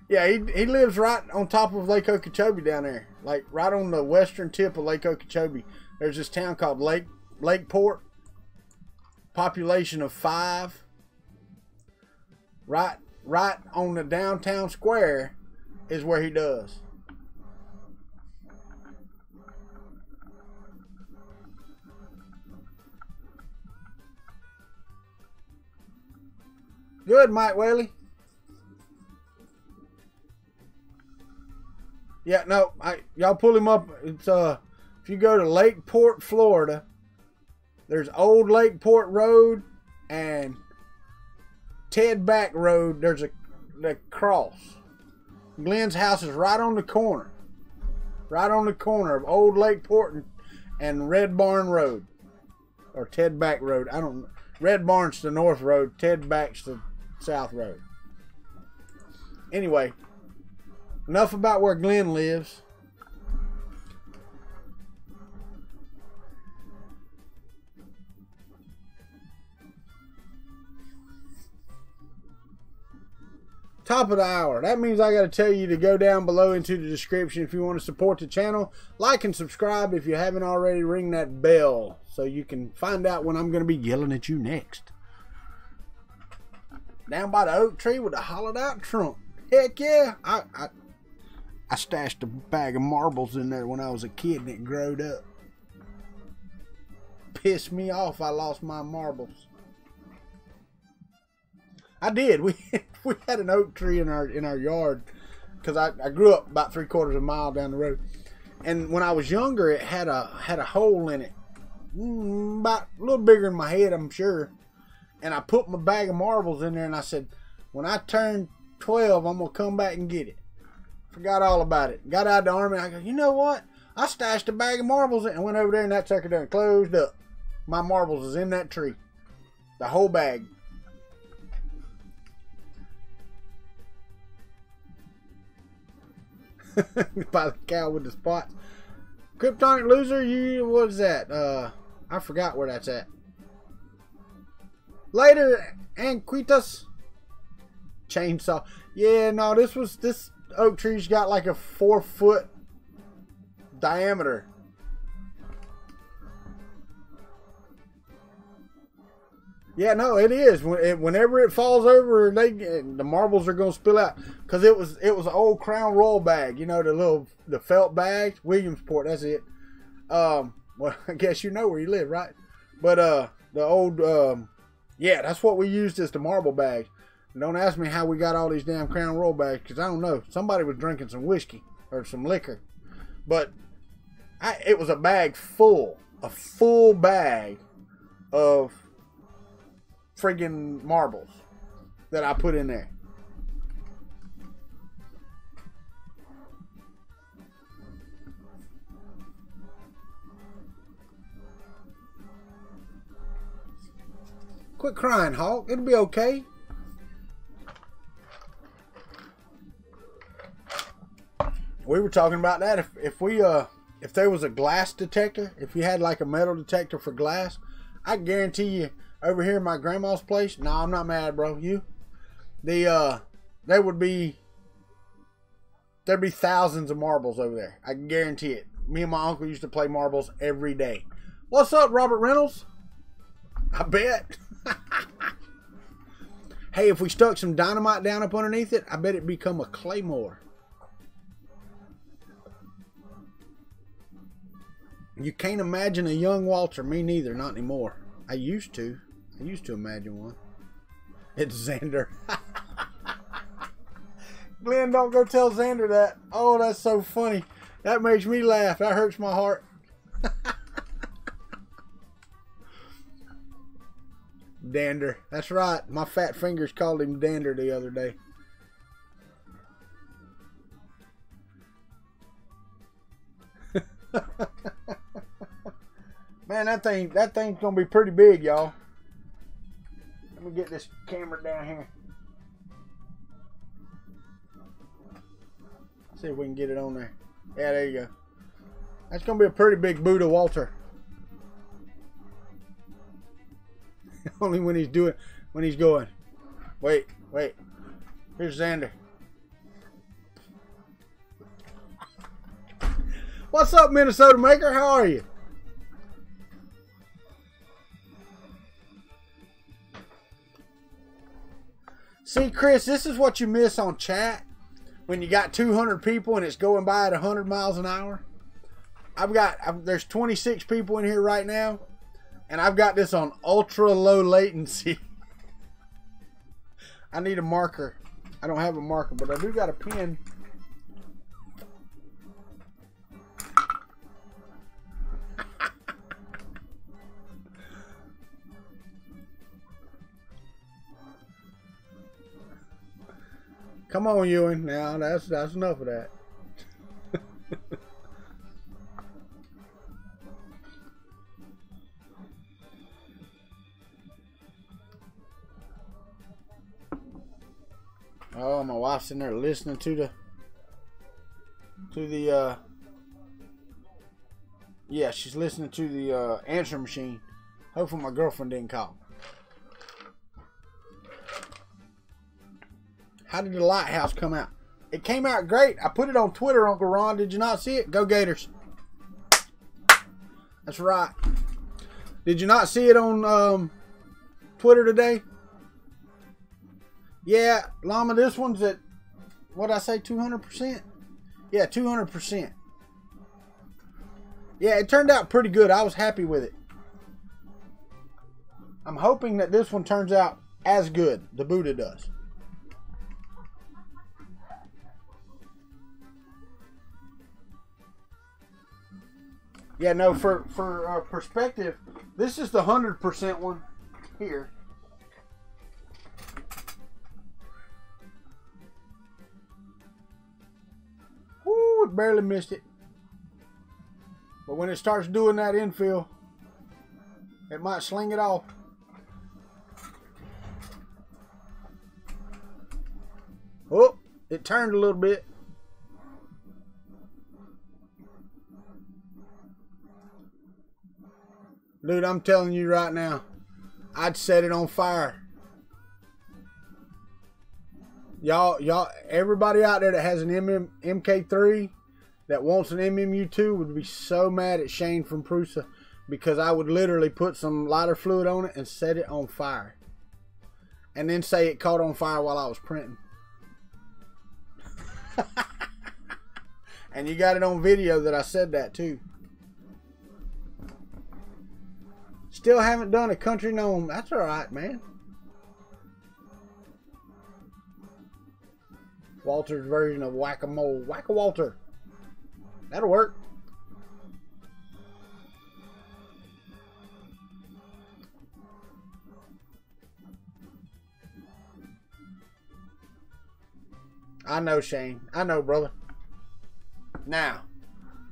Yeah, he lives right on top of Lake Okeechobee down there. Like right on the western tip of Lake Okeechobee. There's this town called Lakeport. Population of 5. Right on the downtown square is where he does. Good, Mike Whaley. Yeah, no, y'all pull him up. It's if you go to Lakeport, Florida, there's Old Lakeport Road and Ted Back Road. There's a cross. Glenn's house is right on the corner. Right on the corner of Old Lakeport and Red Barn Road. Or Ted Back Road. I don't know. Red Barn's the north road. Ted Back's the south road. Anyway, enough about where Glenn lives. Top of the hour. That means I got to tell you to go down below into the description if you want to support the channel. Like and subscribe if you haven't already. Ring that bell so you can find out when I'm going to be yelling at you next. Down by the oak tree with a hollowed out trunk. Heck yeah. I stashed a bag of marbles in there when I was a kid and it growed up. Pissed me off I lost my marbles. I did. We had an oak tree in our yard because I grew up about 3/4 of a mile down the road, and when I was younger, it had a hole in it, about a little bigger than my head, I'm sure. And I put my bag of marbles in there, and I said, when I turn 12, I'm gonna come back and get it. Forgot all about it. Got out of the army. I go, you know what? I stashed a bag of marbles in, and went over there, and that sucker done closed up. My marbles is in that tree, the whole bag. By the cow with the spots. Kryptonic loser, what is that? I forgot where that's at. Later, Anquitas. Chainsaw. Yeah, no, this oak tree's got like a 4-foot diameter. Yeah, no, it is. Whenever it falls over, the marbles are gonna spill out. Cause it was an old Crown Royal bag, you know, the felt bags, Williamsport. That's it. Well, I guess you know where you live, right? But the old, yeah, that's what we used as the marble bags. And don't ask me how we got all these damn Crown Royal bags, cause I don't know. Somebody was drinking some whiskey or some liquor, but it was a bag full, a full bag of friggin' marbles that I put in there. Quit crying, Hawk. It'll be okay. We were talking about that. If there was a glass detector, if you had like a metal detector for glass, I guarantee you, over here in my grandma's place, no, I'm not mad, bro. There'd be thousands of marbles over there. I can guarantee it. Me and my uncle used to play marbles every day. What's up, Robert Reynolds? I bet. Hey, if we stuck some dynamite down up underneath it, I bet it'd become a claymore. You can't imagine a young Walter. Me neither, not anymore. I used to imagine one. It's Xander. Glenn, don't go tell Xander that. Oh, that's so funny. That makes me laugh. That hurts my heart. Dander. That's right. My fat fingers called him Dander the other day. Man, that thing's gonna be pretty big, y'all. Let me get this camera down here. See if we can get it on there. Yeah, there you go. That's gonna be a pretty big Buddha Walter. Only when he's going. Wait. Here's Xander. What's up, Minnesota Maker? How are you? See, Chris, this is what you miss on chat when you got 200 people and it's going by at 100 miles an hour. There's 26 people in here right now, and I've got this on ultra low latency. I need a marker. I don't have a marker, but I do got a pen. Come on, Ewan. Now that's enough of that. Oh, my wife's in there listening to the yeah, she's listening to the answer machine. Hopefully my girlfriend didn't call. How did the lighthouse come out? It came out great. I put it on Twitter, Uncle Ron. Did you not see it? Go Gators. That's right. Did you not see it on Twitter today? Yeah, Llama, this one's at, what'd I say, 200%? Yeah, 200%. Yeah, it turned out pretty good. I was happy with it. I'm hoping that this one turns out as good. The Buddha does. Yeah, no, for perspective, this is the 100% one here. Woo, it barely missed it. But when it starts doing that infill, it might sling it off. Oh, it turned a little bit. Dude, I'm telling you right now, I'd set it on fire. Y'all, everybody out there that has an MK3 that wants an MMU2 would be so mad at Shane from Prusa, because I would literally put some lighter fluid on it and set it on fire. And then say it caught on fire while I was printing. And you got it on video that I said that too. Still haven't done a country gnome. That's alright, man. Walter's version of whack-a-mole. Whack-a-Walter. That'll work. I know, Shane. I know, brother. Now,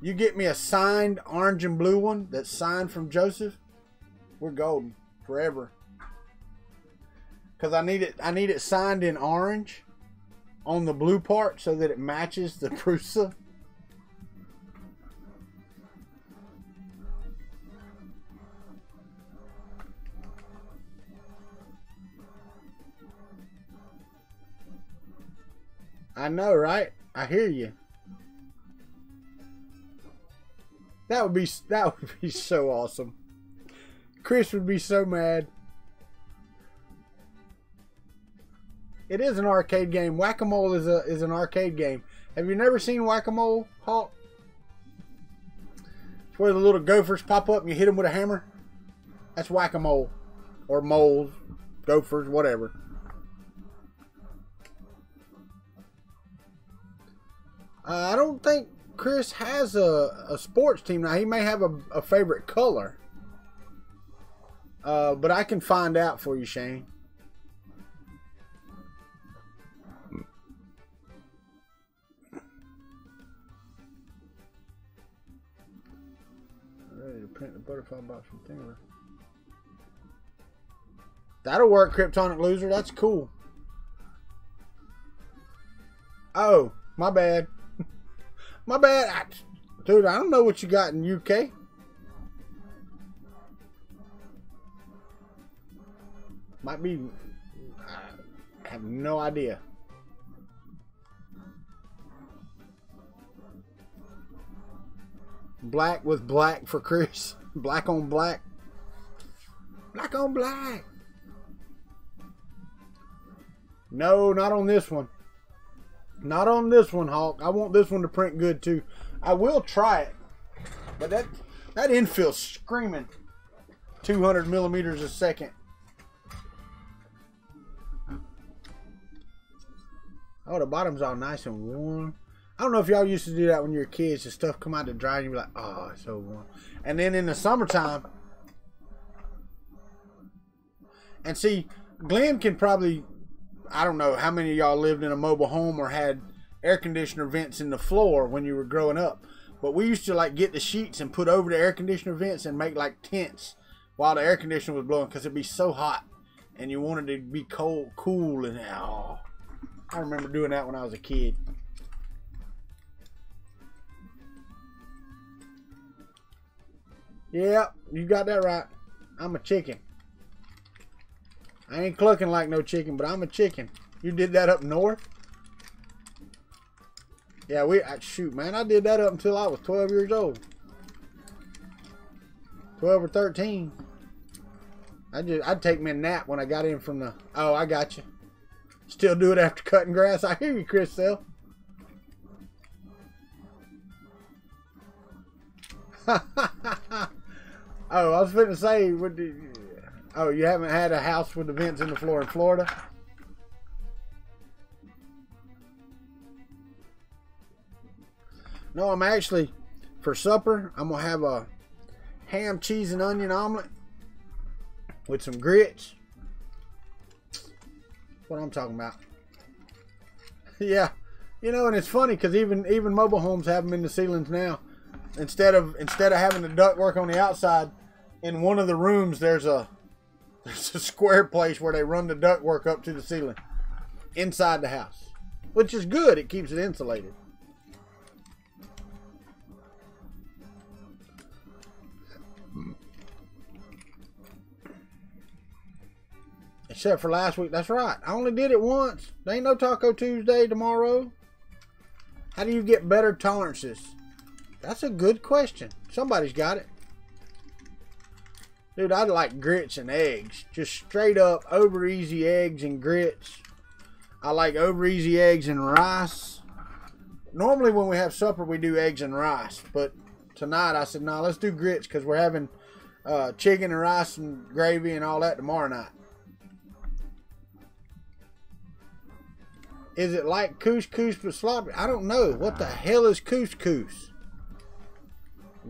you get me a signed orange and blue one that's signed from Joseph. We're golden forever. Because I need it signed in orange on the blue part so that it matches the Prusa. I know, right? I hear you. That would be so awesome. Chris would be so mad. It is an arcade game. Whack-a-mole is an arcade game. Have you never seen Whack-a-mole, Hawk? It's where the little gophers pop up and you hit them with a hammer. That's Whack-a-mole. Or moles, gophers, whatever. I don't think Chris has a sports team now. He may have a favorite color. But I can find out for you, Shane. Ready to print the butterfly box from Timber. That'll work, Kryptonic Loser. That's cool. Oh, my bad. My bad. Dude, I don't know what you got in UK. Might be. I have no idea. Black with black for Chris. Black on black. Black on black. No, not on this one. Not on this one, Hawk. I want this one to print good too. I will try it. But that infill's screaming 200 millimeters a second. Oh, the bottom's all nice and warm. I don't know if y'all used to do that when you were kids. The stuff come out to dry and you're like, oh, it's so warm. And then in the summertime, and see, Glenn can probably, I don't know how many of y'all lived in a mobile home or had air conditioner vents in the floor when you were growing up. But we used to like get the sheets and put over the air conditioner vents and make like tents while the air conditioner was blowing because it'd be so hot and you wanted to be cool and oh, I remember doing that when I was a kid. Yeah, you got that right. I'm a chicken. I ain't clucking like no chicken, but I'm a chicken. You did that up north? Yeah, shoot, man. I did that up until I was 12 years old. 12 or 13. I'd take me a nap when I got in from the... Oh, I got you. Still do it after cutting grass. I hear you, Chris Sell. Oh, I was fitting to say, oh, you haven't had a house with the vents in the floor in Florida? No, I'm actually, for supper, I'm going to have a ham, cheese, and onion omelet with some grits. That's what I'm talking about. Yeah. You know, and it's funny because even mobile homes have them in the ceilings now. Instead of having the ductwork on the outside, in one of the rooms there's a square place where they run the ductwork up to the ceiling inside the house, which is good. It keeps it insulated. Except for last week. That's right. I only did it once. There ain't no Taco Tuesday tomorrow. How do you get better tolerances? That's a good question. Somebody's got it. Dude, I like grits and eggs. Just straight up over easy eggs and grits. I like over easy eggs and rice. Normally when we have supper we do eggs and rice. But tonight I said, no, let's do grits because we're having chicken and rice and gravy and all that tomorrow night. Is it like couscous but sloppy? I don't know. What the hell is couscous?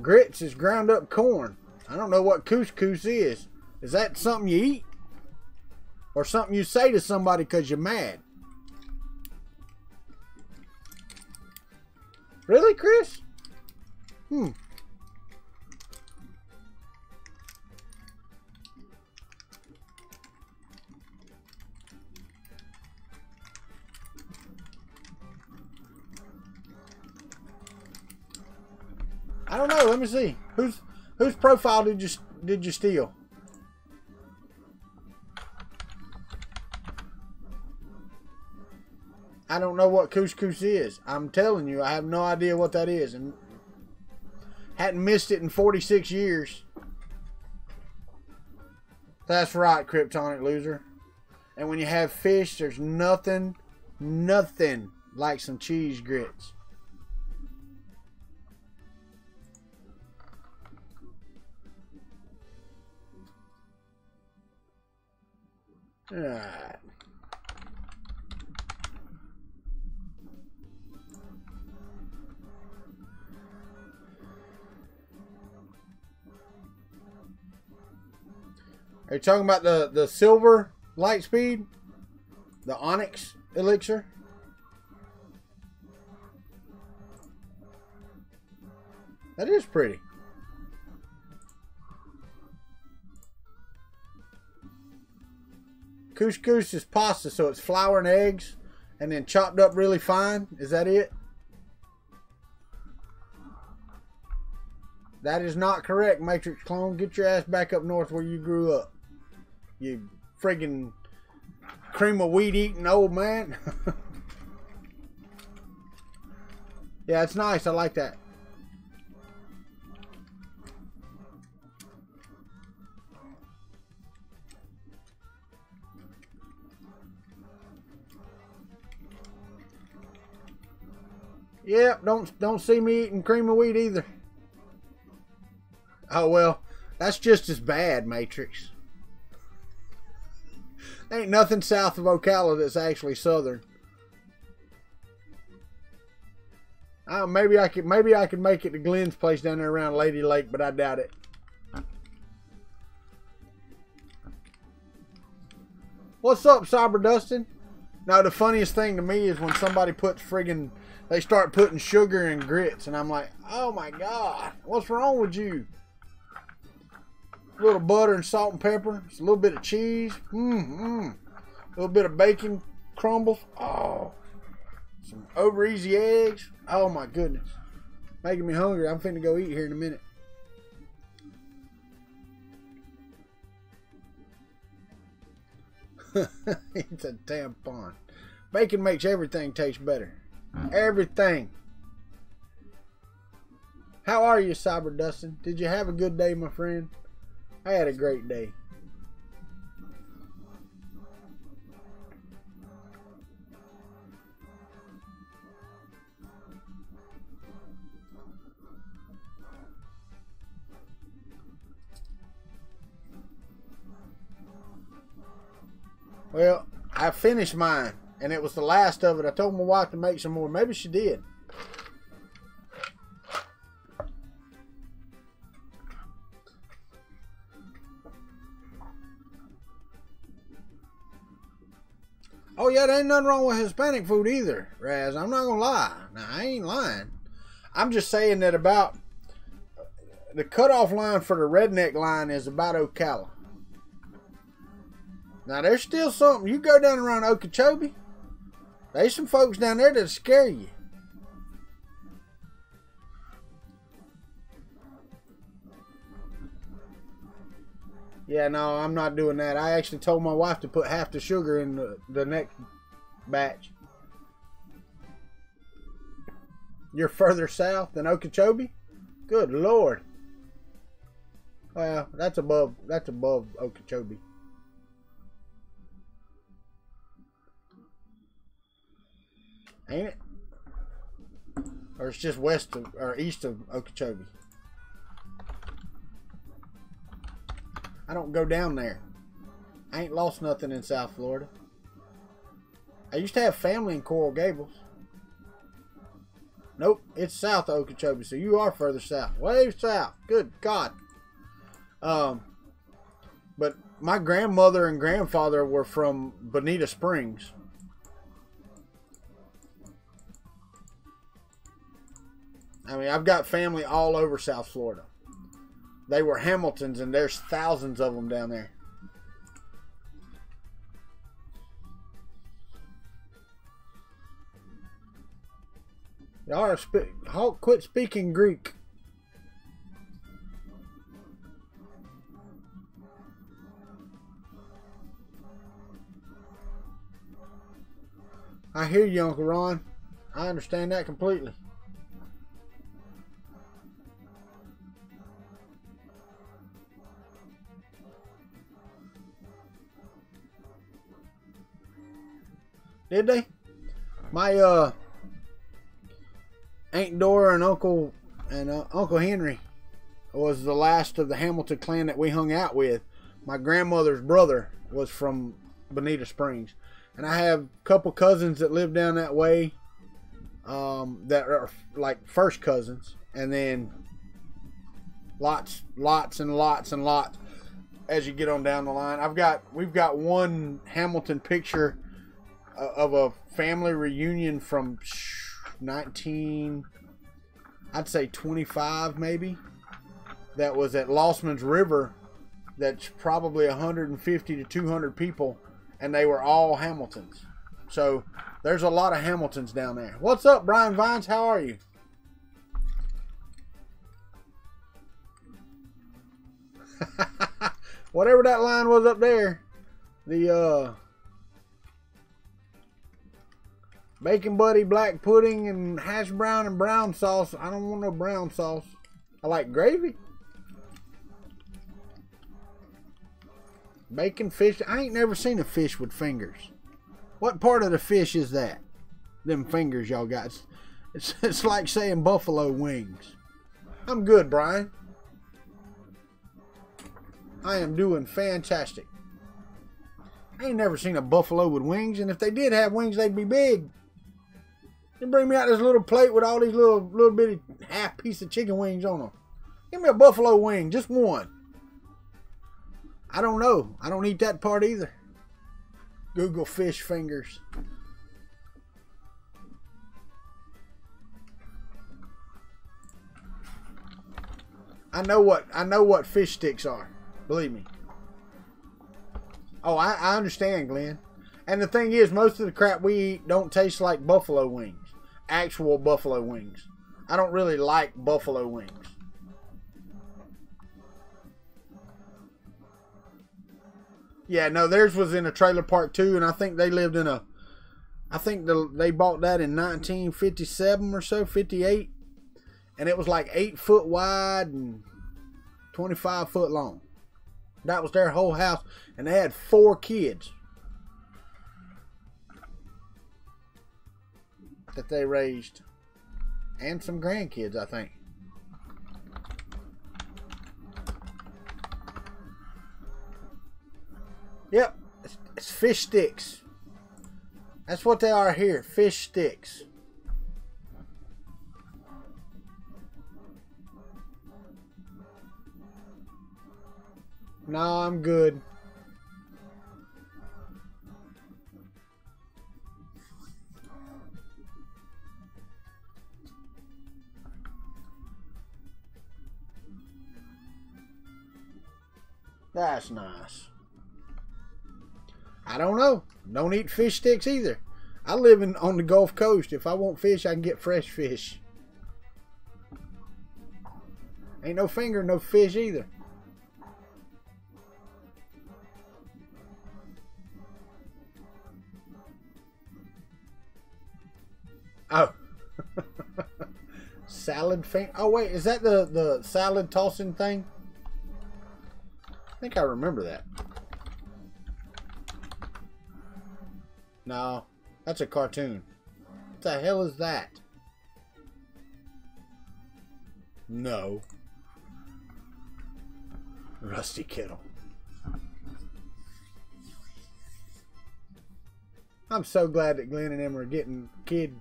Grits is ground up corn. I don't know what couscous is. Is that something you eat? Or something you say to somebody because you're mad? Really, Chris? I don't know. Let me see. Whose profile did you steal? I don't know what couscous is. I'm telling you, I have no idea what that is, and hadn't missed it in 46 years. That's right, Kryptonic Loser. And when you have fish, there's nothing like some cheese grits. Alright. Are you talking about the silver light speed? The onyx elixir? That is pretty. Couscous is pasta, so it's flour and eggs and then chopped up really fine. Is that it? That is not correct, Matrix Clone. Get your ass back up north where you grew up. You friggin' cream of wheat eating old man. Yeah, it's nice. I like that. Yep, don't see me eating cream of wheat either. Oh well, that's just as bad, Matrix. Ain't nothing south of Ocala that's actually southern. Maybe I could make it to Glenn's place down there around Lady Lake, but I doubt it. What's up, Cyber Dustin? Now the funniest thing to me is when somebody puts friggin' they start putting sugar in grits, and I'm like, oh my God, what's wrong with you? A little butter and salt and pepper, just a little bit of cheese, a little bit of bacon crumbles, oh, some over easy eggs, oh my goodness, making me hungry. I'm finna go eat here in a minute. It's a tampon. Bacon makes everything taste better. Everything. How are you, Cyber Dustin? Did you have a good day, my friend? I had a great day. Well, I finished mine, and it was the last of it. I told my wife to make some more. Maybe she did. Oh, yeah, there ain't nothing wrong with Hispanic food either, Raz. I'm not going to lie. Now, I ain't lying. I'm just saying that about the cutoff line for the redneck line is about Ocala. Now, there's still something. You go down around Okeechobee, there's some folks down there that'll scare you. Yeah, no, I'm not doing that. I actually told my wife to put half the sugar in the next batch. You're further south than Okeechobee? Good Lord. Well, that's above Okeechobee. Ain't it? Or it's just west of, or east of Okeechobee. I don't go down there. I ain't lost nothing in South Florida. I used to have family in Coral Gables. Nope, it's south of Okeechobee, so you are further south. Way south. Good God. But my grandmother and grandfather were from Bonita Springs. I mean, I've got family all over South Florida. They were Hamiltons, and there's thousands of them down there. Y'all are quit speaking Greek. I hear you, Uncle Ron. I understand that completely. Did they? My Aunt Dora and Uncle Henry was the last of the Hamilton clan that we hung out with. My grandmother's brother was from Bonita Springs, and I have a couple cousins that live down that way, that are like first cousins, and then lots and lots and lots as you get on down the line. We've got one Hamilton picture of a family reunion from 25 maybe, that was at Lossman's River. That's probably 150 to 200 people, and they were all Hamiltons. So there's a lot of Hamiltons down there. What's up, Brian Vines? How are you? Whatever that line was up there, the bacon buddy, black pudding, and hash brown and brown sauce. I don't want no brown sauce. I like gravy. Bacon, fish. I ain't never seen a fish with fingers. What part of the fish is that? Them fingers y'all got. It's like saying buffalo wings. I'm good, Brian. I am doing fantastic. I ain't never seen a buffalo with wings, and if they did have wings, they'd be big. You bring me out this little plate with all these little bitty half piece of chicken wings on them. Give me a buffalo wing, just one. I don't know. I don't eat that part either. Google fish fingers. I know what fish sticks are. Believe me. Oh, I understand, Glenn. And the thing is, most of the crap we eat don't taste like buffalo wings. Actual buffalo wings. I don't really like buffalo wings. Yeah, no, theirs was in a trailer park too, and I think they lived in a... I think they bought that in 1957 or so, 58. And it was like 8 foot wide and 25 foot long. That was their whole house. And they had 4 kids that they raised. And some grandkids, I think. Yep. It's fish sticks. That's what they are here. Fish sticks. No, I'm good. That's nice. I don't know. Don't eat fish sticks either. I live on the Gulf Coast. If I want fish, I can get fresh fish. Ain't no finger, no fish either. Oh. Salad finger. Oh, wait. Is that the salad tossing thing? I think I remember that. No. That's a cartoon. What the hell is that? No. Rusty Kettle. I'm so glad that Glenn and them are getting kid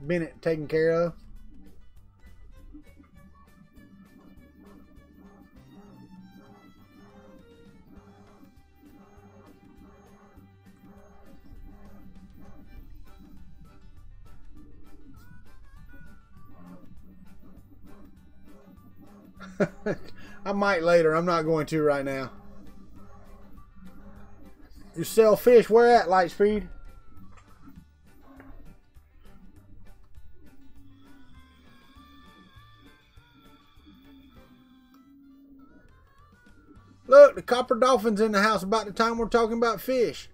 Bennett taken care of. I might later. I'm not going to right now. You sell fish where at, Lightspeed? Look, the copper dolphin's in the house about the time we're talking about fish.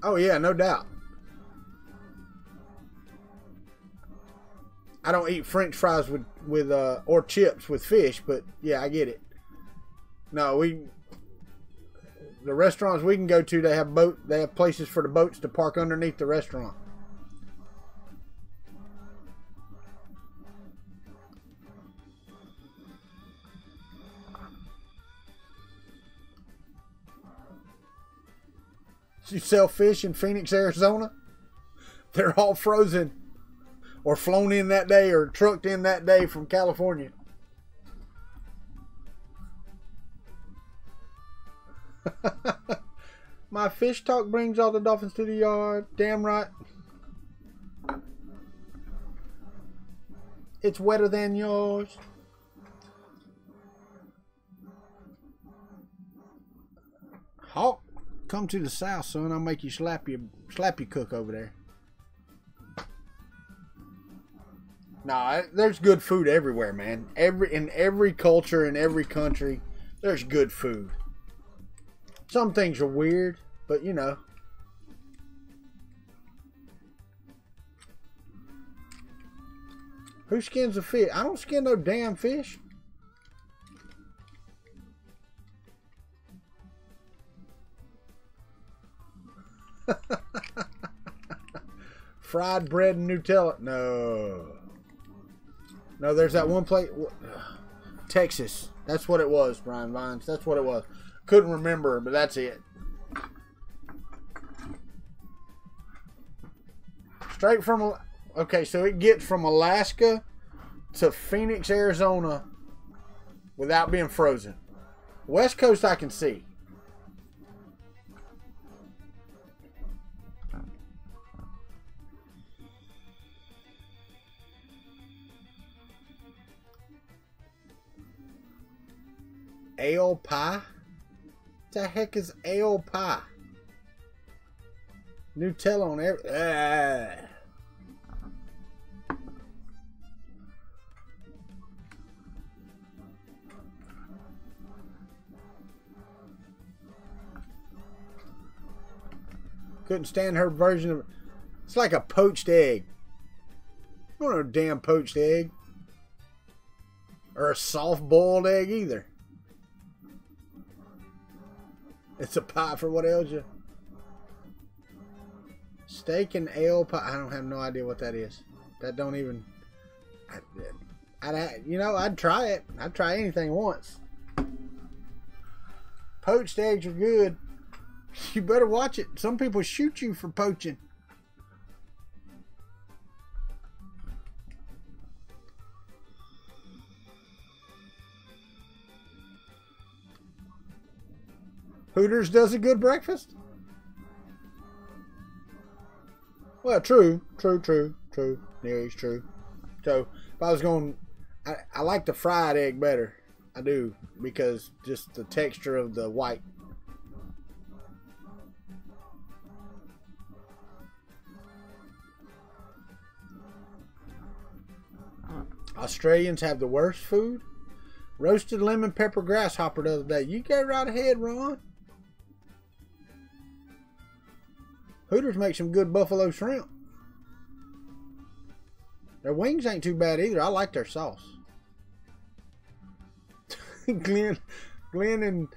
Oh yeah, no doubt. I don't eat French fries with or chips with fish, but yeah, I get it. No, the restaurants we can go to, they have places for the boats to park underneath the restaurant. You sell fish in Phoenix, Arizona? They're all frozen or flown in that day or trucked in that day from California. My fish talk brings all the dolphins to the yard. Damn right. It's wetter than yours. Hawk, come to the south, son. I'll make you slap your cook over there. No, there's good food everywhere, man. In every culture, in every country, there's good food. Some things are weird, but you know. Who skins a fish? I don't skin no damn fish. Fried bread and Nutella. No. No, there's that one place. Texas. That's what it was, Brian Vines. That's what it was. Couldn't remember, but that's it. Straight from... Okay, so it gets from Alaska to Phoenix, Arizona without being frozen. West Coast I can see. Ale pie? What the heck is ale pie? Nutella on every... Couldn't stand her version of... It's like a poached egg. I don't know a damn poached egg. Or a soft-boiled egg either. It's a pie for what else you... Steak and ale pie. I don't have no idea what that is. That don't even... you know, I'd try it. I'd try anything once. Poached eggs are good. You better watch it. Some people shoot you for poaching. Hooters does a good breakfast? Well, true. Nearly's true. So, if I was going... I like the fried egg better. I do. Because just the texture of the white. Australians have the worst food. Roasted lemon pepper grasshopper the other day. You go right ahead, Ron. Hooters make some good buffalo shrimp. Their wings ain't too bad either. I like their sauce. Glenn and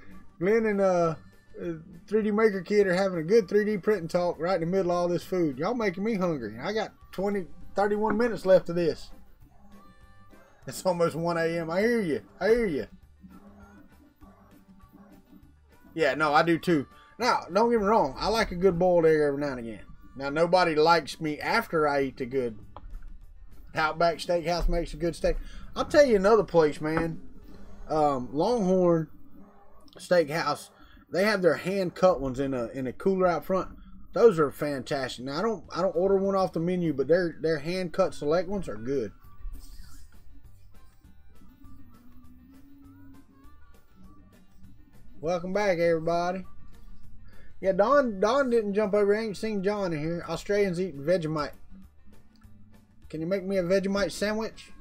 3D Maker Kid are having a good 3D printing talk right in the middle of all this food. Y'all making me hungry. I got 31 minutes left of this. It's almost 1 a.m. I hear you. Yeah, no, I do too. Now, don't get me wrong. I like a good boiled egg every now and again. Now, nobody likes me after I eat the good. Outback Steakhouse makes a good steak. I'll tell you another place, man. Longhorn Steakhouse. They have their hand cut ones in a cooler out front. Those are fantastic. Now, I don't order one off the menu, but their hand cut select ones are good. Welcome back, everybody. Yeah, Don didn't jump over. I ain't seen John in here. Australians eat Vegemite. Can you make me a Vegemite sandwich?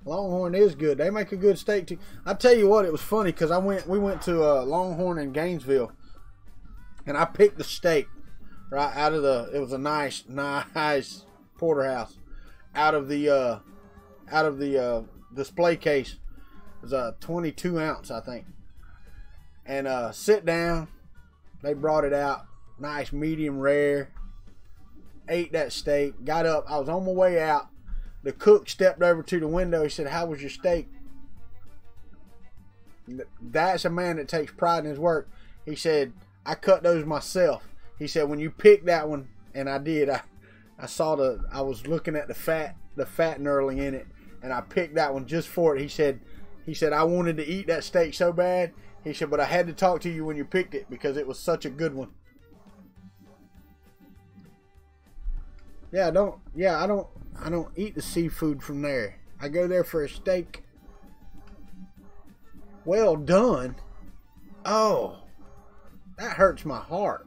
Longhorn is good. They make a good steak too. I tell you what, it was funny because we went to Longhorn in Gainesville, and I picked the steak right out of it was a nice porterhouse out of the display case. It was a 22 ounce, I think. And sit down, they brought it out, nice medium rare. Ate that steak, got up. I was on my way out. The cook stepped over to the window. He said, "How was your steak?" That's a man that takes pride in his work. He said, "I cut those myself." He said, "When you picked that one," and I did. I saw I was looking at the fat knurling in it, and I picked that one just for it. He said, "I wanted to eat that steak so bad." He said, "But I had to talk to you when you picked it because it was such a good one." Yeah, I don't eat the seafood from there. I go there for a steak. Well done. Oh, that hurts my heart.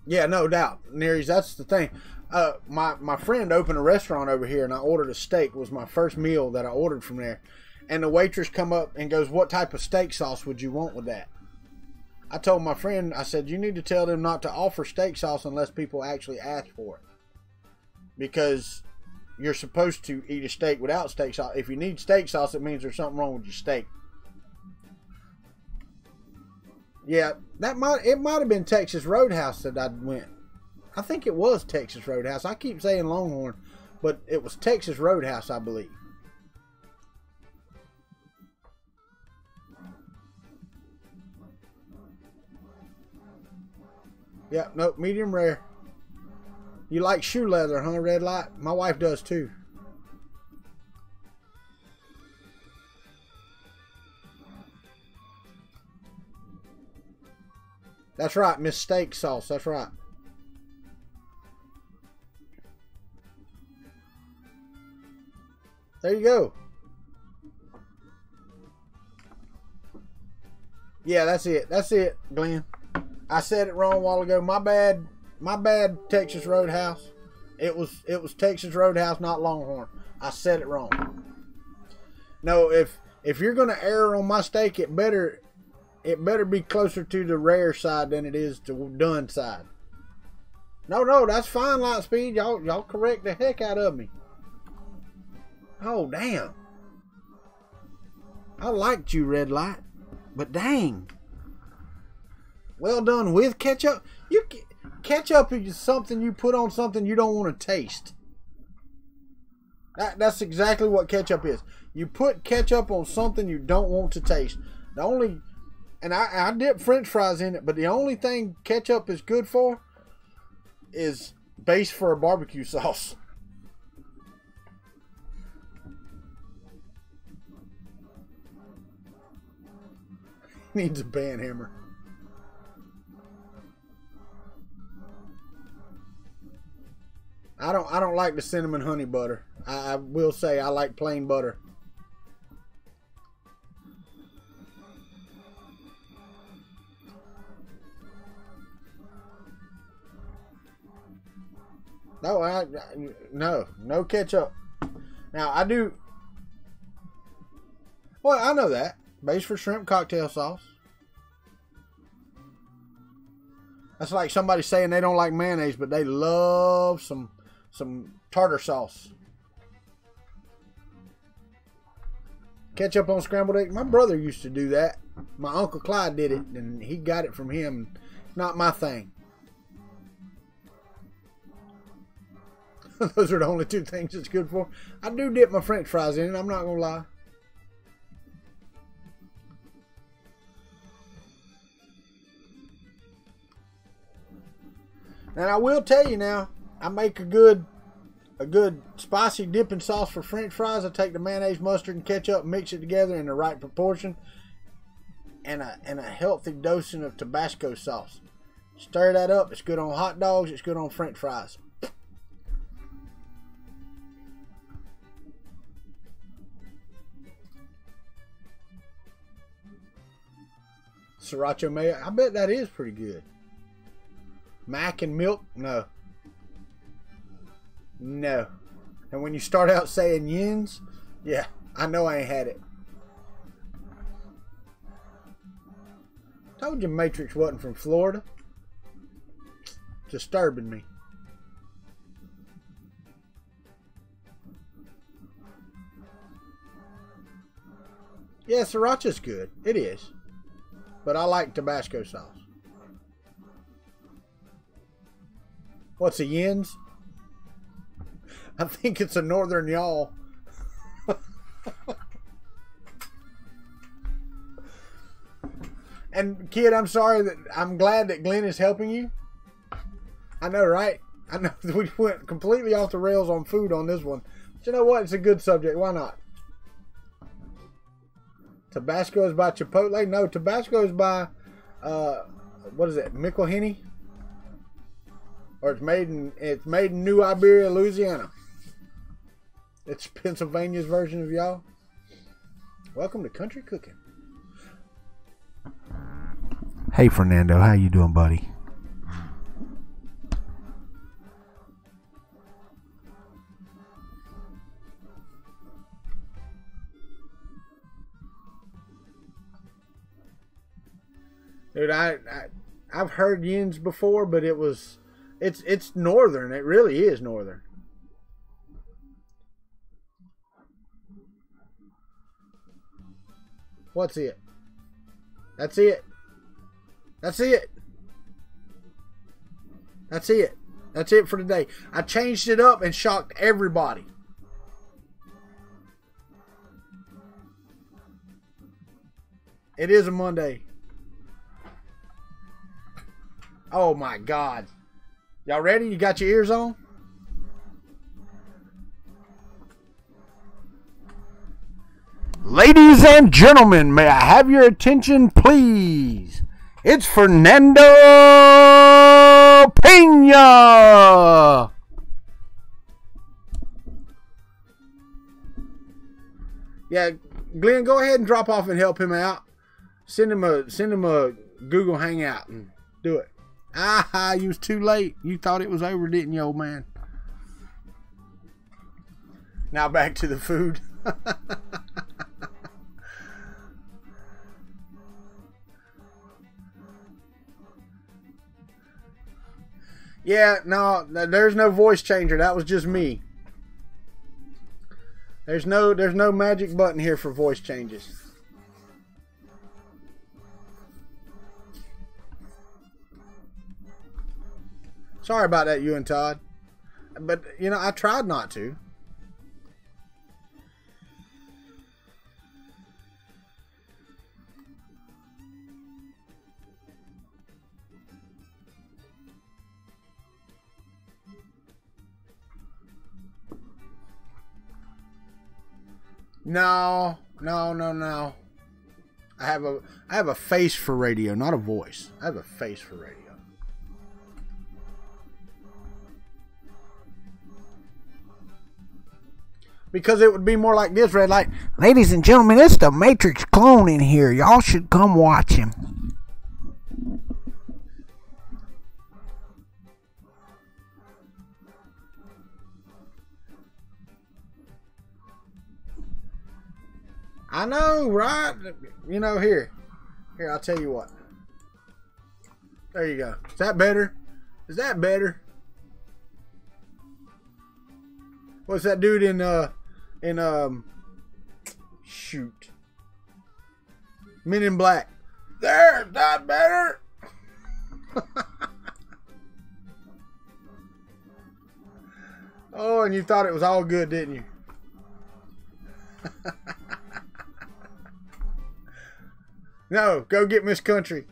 Yeah, no doubt. Nearys, that's the thing. My friend opened a restaurant over here, and I ordered a steak. It was my first meal that I ordered from there. And the waitress come up and goes, "What type of steak sauce would you want with that?" I told my friend, I said, "You need to tell them not to offer steak sauce unless people actually ask for it. Because you're supposed to eat a steak without steak sauce. If you need steak sauce, it means there's something wrong with your steak." Yeah, it might have been Texas Roadhouse that I went. I think it was Texas Roadhouse. I keep saying Longhorn, but it was Texas Roadhouse, I believe. Yeah, nope, medium rare. You like shoe leather, huh, Red Light? My wife does too. That's right, Miss Steak Sauce. That's right. There you go. Yeah, that's it. That's it, Glenn. I said it wrong a while ago. My bad. My bad, Texas Roadhouse. It was Texas Roadhouse, not Longhorn. I said it wrong. No, if you're gonna err on my steak, it better be closer to the rare side than it is to done side. No, that's fine, Lightspeed. Y'all correct the heck out of me. Oh, damn. I liked you, Red Light. But dang. Well done with ketchup. Ketchup is something you put on something you don't want to taste. That's exactly what ketchup is. You put ketchup on something you don't want to taste. And I dip French fries in it, but the only thing ketchup is good for is base for a barbecue sauce. Needs a band hammer. I don't like the cinnamon honey butter. I will say I like plain butter. No ketchup. Now I do. Well, I know that. Base for shrimp cocktail sauce. That's like somebody saying they don't like mayonnaise, but they love some tartar sauce. Ketchup on scrambled eggs. My brother used to do that. My Uncle Clyde did it, and he got it from him. Not my thing. Those are the only two things it's good for. I do dip my French fries in it. I'm not going to lie. And I will tell you now, I make a good spicy dipping sauce for French fries. I take the mayonnaise, mustard, and ketchup, mix it together in the right proportion, and a healthy dosing of Tabasco sauce. Stir that up. It's good on hot dogs. It's good on French fries. Sriracha mayo. I bet that is pretty good. Mac and milk? No. No. And when you start out saying yins, yeah, I know I ain't had it. Told you Matrix wasn't from Florida. Disturbing me. Yeah, sriracha's good. It is. But I like Tabasco sauce. What's a yins? I think it's a northern y'all. And kid, I'm sorry that I'm glad that Glenn is helping you. I know, right? I know we went completely off the rails on food on this one. But you know what? It's a good subject. Why not? Tabasco is by Chipotle? No, Tabasco is by what is it? McElhenney? Or it's made in New Iberia, Louisiana. It's Pennsylvania's version of y'all. Welcome to Country Cooking. Hey, Fernando, how you doing, buddy? Dude, I've heard yins before, but it's northern. It really is northern. What's it? That's it. That's it. That's it. That's it for today. I changed it up and shocked everybody. It is a Monday. Oh my God. Y'all ready? You got your ears on? Ladies and gentlemen, may I have your attention, please? It's Fernando Pena. Yeah, Glenn, go ahead and drop off and help him out. Send him a Google Hangout and do it. Ah, you was too late. You thought it was over, didn't you, old man? Now back to the food. Yeah, no, there's no voice changer. That was just me. There's no magic button here for voice changes. Sorry about that, you and Todd. But, you know, I tried not to. No. I have a face for radio, not a voice. I have a face for radio. Because it would be more like this, red light. Ladies and gentlemen, it's the Matrix clone in here. Y'all should come watch him. I know, right? You know, here, I'll tell you what. There you go. Is that better? Is that better? What's that dude in shoot, Men in Black? There's that better. Oh, and you thought it was all good, didn't you? No, go get Miss Country.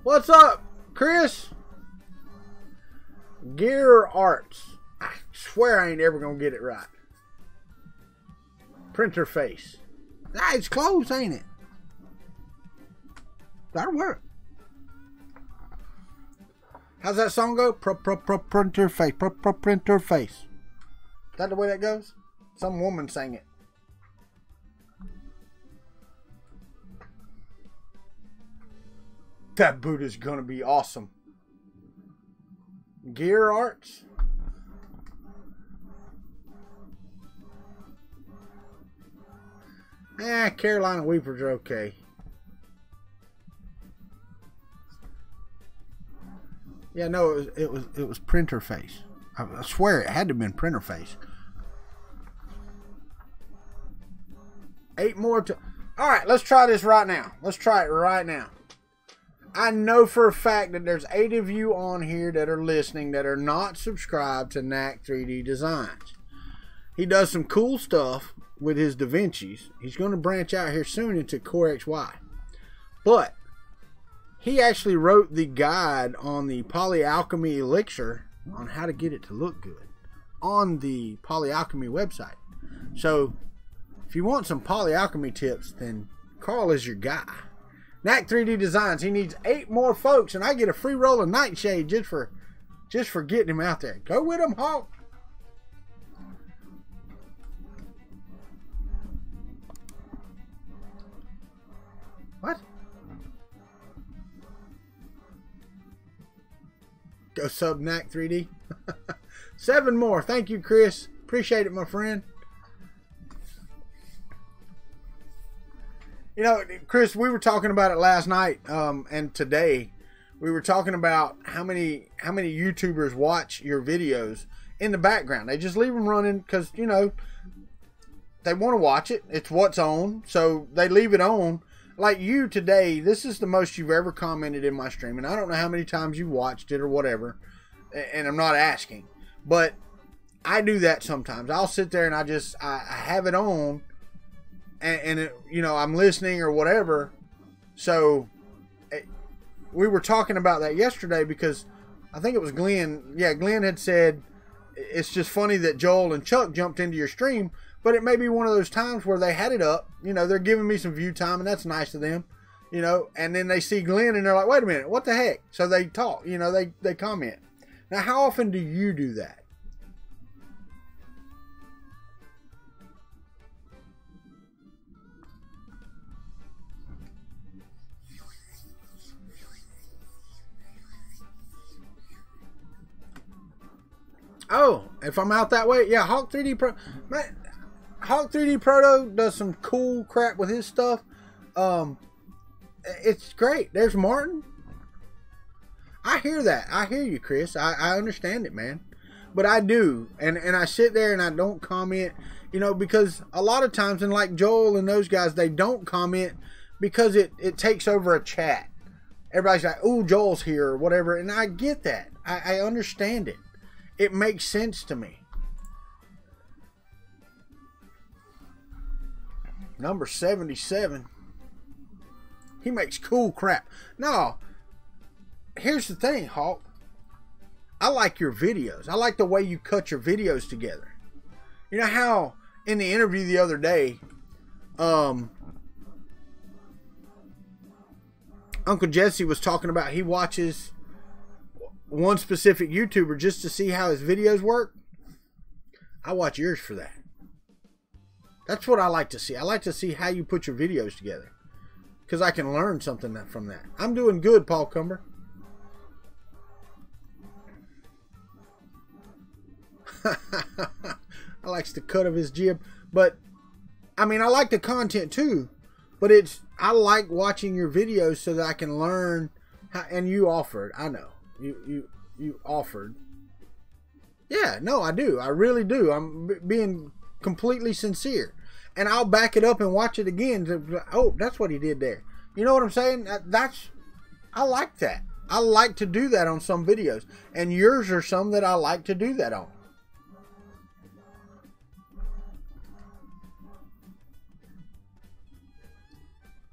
What's up, Chris? Gear Arts. I swear I ain't ever gonna get it right. Printer face. Ah, it's close, ain't it? That'll work. How's that song go? Printer face. Printer face. Is that the way that goes? Some woman sang it. That boot is gonna be awesome. Gear Arts. Carolina Weepers are okay. Yeah, no, it was printer face. I swear it had to have been printer face. 8 more to. All right, let's try this right now. Let's try it right now. I know for a fact that there's 8 of you on here that are listening that are not subscribed to Knack 3D Designs. He does some cool stuff with his Da Vinci's. He's going to branch out here soon into Core XY. But he actually wrote the guide on the Polyalchemy Elixir on how to get it to look good on the Polyalchemy website. So if you want some polyalchemy tips, then Carl is your guy. Knack 3D Designs. He needs 8 more folks, and I get a free roll of Nightshade just for getting him out there. Go with him, Hawk. What? Go sub Knack 3D. 7 more. Thank you, Chris. Appreciate it, my friend. You know, Chris, we were talking about it last night, and today we were talking about how many YouTubers watch your videos in the background. They just leave them running because, you know, they want to watch it. It's what's on, so they leave it on. Like you today, this is the most you've ever commented in my stream, and I don't know how many times you watched it or whatever, and I'm not asking, but I do that sometimes. I'll sit there and I have it on, and it, you know, I'm listening or whatever. So we were talking about that yesterday because I think it was Glenn. Yeah, Glenn had said it's just funny that Joel and Chuck jumped into your stream, but it may be one of those times where they had it up. You know, they're giving me some view time, and that's nice of them. You know, and then they see Glenn and they're like, wait a minute, what the heck? So they talk, you know, they comment. Now, how often do you do that? Oh, if I'm out that way, yeah, Hawk 3D Pro. Man, Hawk 3D Proto does some cool crap with his stuff. It's great. There's Martin. I hear that. I hear you, Chris. I understand it, man. But I do. And I sit there and I don't comment, you know, because a lot of times, and like Joel and those guys, they don't comment because it takes over a chat. Everybody's like, ooh, Joel's here or whatever. And I get that. I understand it. It makes sense to me. Number 77. He makes cool crap. No, here's the thing, Hawk. I like your videos. I like the way you cut your videos together. You know how in the interview the other day, Uncle Jesse was talking about he watches one specific YouTuber just to see how his videos work. I watch yours for that. That's what I like to see. I like to see how you put your videos together, because I can learn something from that. I'm doing good, Paul Cumber. I likes the cut of his jib, but I mean, I like the content too, but I like watching your videos so that I can learn how, and you offered, I know. You offered. Yeah, no, I do. I really do. I'm being completely sincere. And I'll back it up and watch it again. Oh, that's what he did there. You know what I'm saying? I like that. I like to do that on some videos. And yours are some that I like to do that on.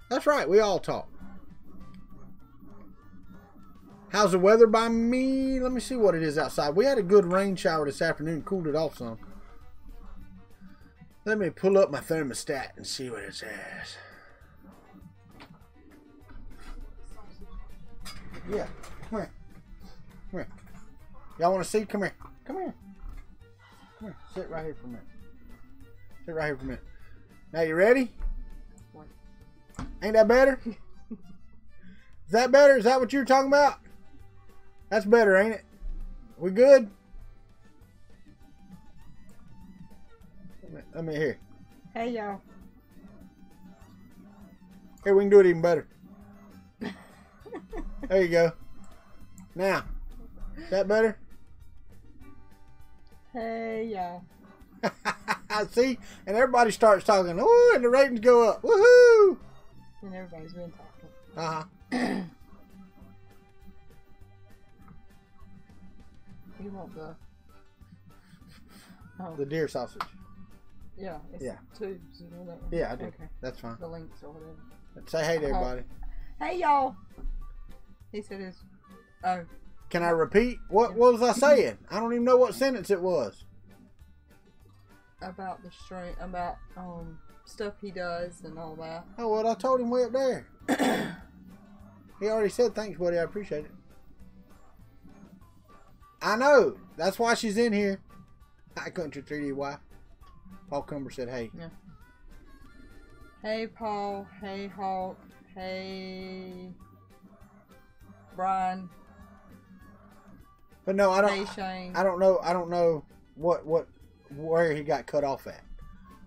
That's right. We all talk. How's the weather by me? Let me see what it is outside. We had a good rain shower this afternoon. Cooled it off some. Let me pull up my thermostat and see what it says. Yeah. Come here. Come here. Y'all want to see? Come here. Come here. Come here. Sit right here for a minute. Sit right here for a minute. Now, you ready? What? Ain't that better? Is that better? Is that what you were talking about? That's better, ain't it? We good? Let me hear. Hey, y'all. Here, we can do it even better. There you go. Now, is that better? Hey, y'all. See? And everybody starts talking. Ooh, and the ratings go up. Woohoo! And everybody's been talking. Uh-huh. You want The deer sausage. Yeah, it's Yeah. tubes. You know that one? Yeah, I do. Okay. That's fine. The links or whatever. Say hey to everybody. Hey, y'all. He said his... Oh. Can I repeat? What was I saying? I don't even know what sentence it was. About the stream, about stuff he does and all that. Oh, well, I told him way up there. He already said thanks, buddy. I appreciate it. I know. That's why she's in here. Hi, Kuntry 3D Hwy. Paul Cumber said hey. Yeah. Hey, Paul. Hey, Hawk. Hey, Brian. But no, I don't. Hey, Shane. I don't know where he got cut off at.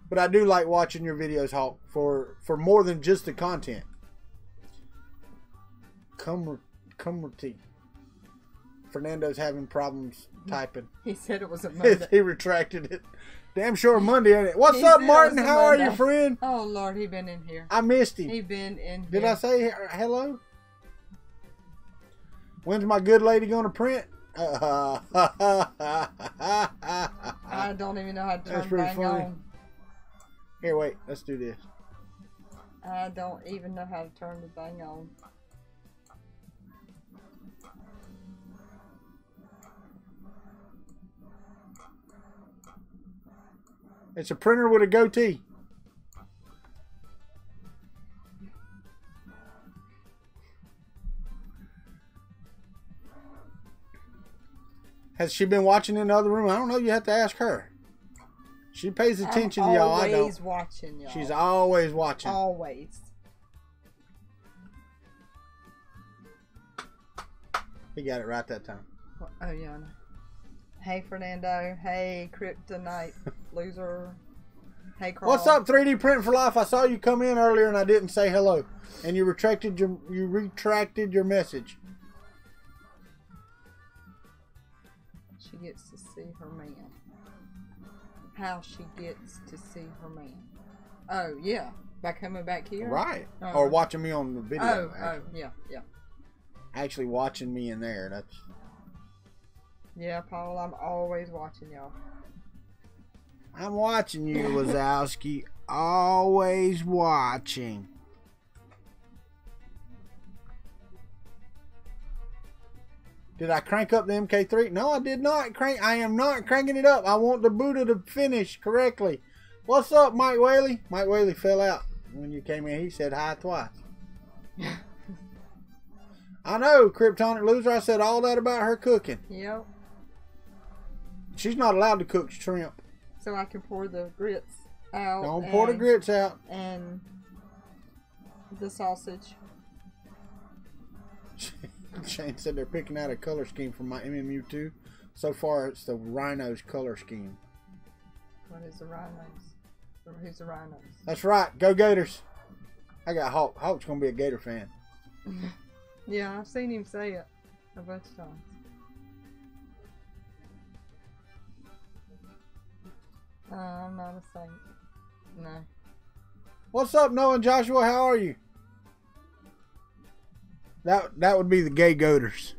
But I do like watching your videos, Hawk, for more than just the content. Cumberty. Fernando's having problems typing. He said it was a Monday. He retracted it. Damn sure Monday, ain't it? What's He up, said it Martin? was a How are you, Monday. friend? Oh, Lord, he been in here. I missed him. He been in here. Did I say hello? When's my good lady going to print? I don't even know how to That's turn pretty bang funny. on. Here, wait. Let's do this. I don't even know how to turn the thing on. It's a printer with a goatee. Has she been watching in the other room? I don't know. You have to ask her. She pays attention to y'all. I don't. Always watching y'all. She's always watching. Always. He got it right that time. Oh, yeah. I know. Hey, Fernando. Hey, Kryptonite loser. Hey, Carl. What's up, 3D Print for Life? I saw you come in earlier and I didn't say hello, and you retracted your message. She gets to see her man. How she gets to see her man. Oh, yeah. By coming back here? Right. Oh. Or watching me on the video. Yeah. Actually watching me in there. That's. Yeah, Paul, I'm always watching y'all. I'm watching you, Wazowski. Always watching. Did I crank up the MK3? No, I did not crank. I am not cranking it up. I want the Buddha to finish correctly. What's up, Mike Whaley? Mike Whaley fell out when you came in. He said hi twice. I know, Kryptonic Loser. I said all that about her cooking. Yep. She's not allowed to cook shrimp. So I can pour the grits out. Don't pour the grits out. And the sausage. Shane said they're picking out a color scheme for my MMU2. So far, it's the Rhinos color scheme. What is the Rhinos? Or who's the Rhinos? That's right. Go Gators. I got Hawk. Hawk's going to be a Gator fan. Yeah, I've seen him say it a bunch of times. I'm not a saint. No. What's up, Noah and Joshua? How are you? That would be the gay goaters.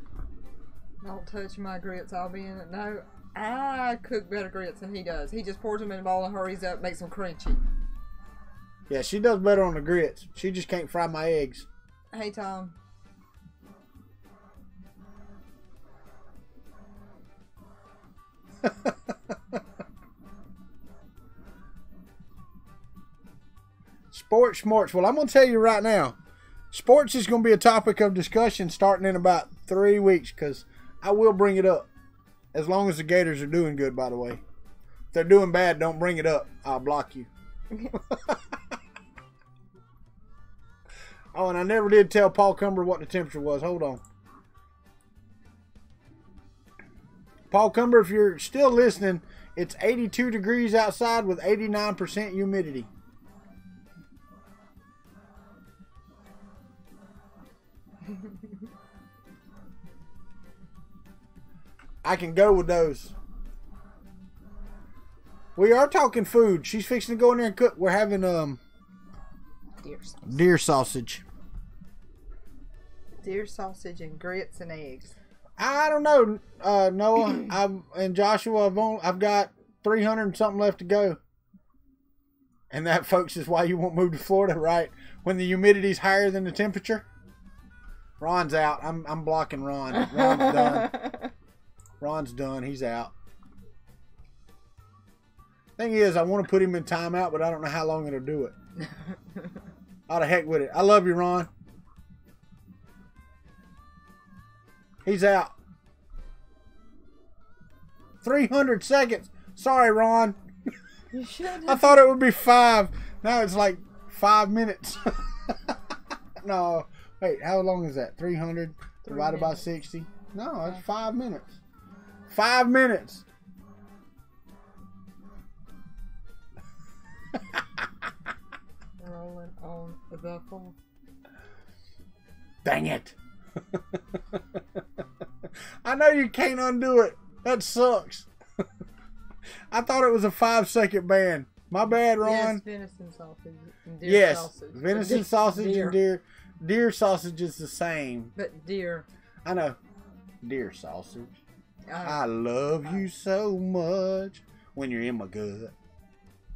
Don't touch my grits, I'll be in it. No, I cook better grits than he does. He just pours them in a bowl and hurries up, makes them crunchy. Yeah, she does better on the grits. She just can't fry my eggs. Hey, Tom. Sports schmorts. Well, I'm going to tell you right now. Sports is going to be a topic of discussion starting in about 3 weeks, because I will bring it up. As long as the Gators are doing good, by the way. If they're doing bad, don't bring it up. I'll block you. Oh, and I never did tell Paul Cumber what the temperature was. Hold on. Paul Cumber, if you're still listening, it's 82 degrees outside with 89% humidity. I can go with those. We are talking food. She's fixing to go in there and cook. We're having deer sausage. Deer sausage and grits and eggs. I don't know, Noah. And Joshua. I've got 300 and something left to go. And that, folks, is why you won't move to Florida, right? When the humidity's higher than the temperature. Ron's out. I'm blocking Ron. Ron's done. Ron's done. He's out. Thing is, I want to put him in timeout, but I don't know how long it'll do it. Out of heck with it. I love you, Ron. He's out. 300 seconds. Sorry, Ron. You should have. I thought it would be 5. Now it's like 5 minutes. No. Wait, how long is that? 300 divided by minutes. 60? No, that's 5 minutes. 5 minutes. Rolling on the buckle. Dang it. I know you can't undo it. That sucks. I thought it was a 5-second ban. My bad, Ron. Yes, venison sausage and deer Yes, sausage. venison sausage and deer sausage is the same. But deer. I know. Deer sausage. I love you so much when you're in my gut.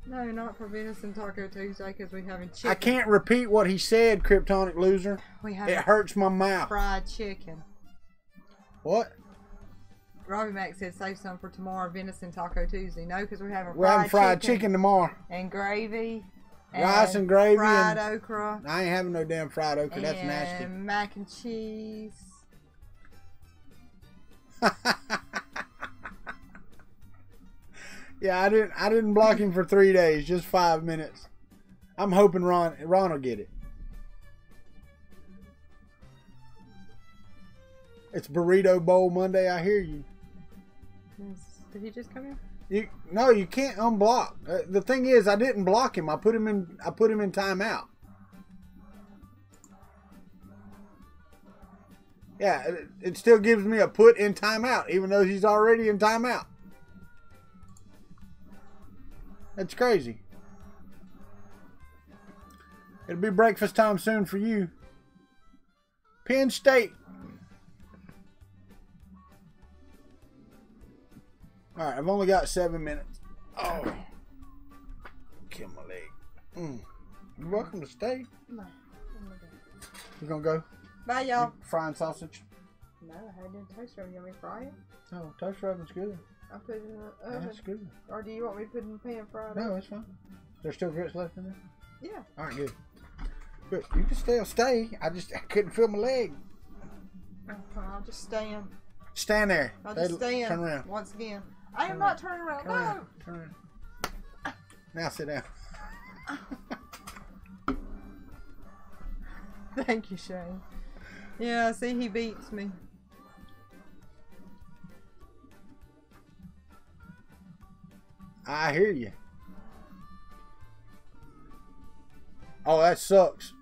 No, not for venison Taco Tuesday because we having chicken. I can't repeat what he said, Kryptonic Loser. We It have hurts my mouth. fried chicken. What? Robbie Mac said save some for tomorrow, venison Taco Tuesday. No, because we're having We're having fried chicken tomorrow. and gravy. Rice and gravy fried and- okra. I ain't having no damn fried okra. That's nasty. And mac and cheese. Yeah, I didn't block him for 3 days, just 5 minutes. I'm hoping Ron will get it. It's Burrito Bowl Monday. I hear you. Did he just come in? No, you can't unblock. The thing is, I didn't block him. I put him in timeout. Yeah, it still gives me a put in timeout, even though he's already in timeout. That's crazy. It'll be breakfast time soon for you. Penn State. Alright, I've only got 7 minutes. Oh. Kill my leg. You're welcome to stay. No. You gonna go? Bye, y'all. Frying sausage? No, I had it in toaster oven. You want me to fry it? Oh, toaster oven's good. I'll put it in the oven. That's good. Or do you want me to put it in the pan fried? No, it's fine. There's still grits left in there? Yeah. Alright, good. Good. You can still stay. I couldn't feel my leg. I'll just stand. Stand there. I'll just stand. Turn around. Once again. I am not turning around. Turn around. Turn around. Now sit down. Thank you, Shane. Yeah, see, he beats me. I hear you. Oh, that sucks,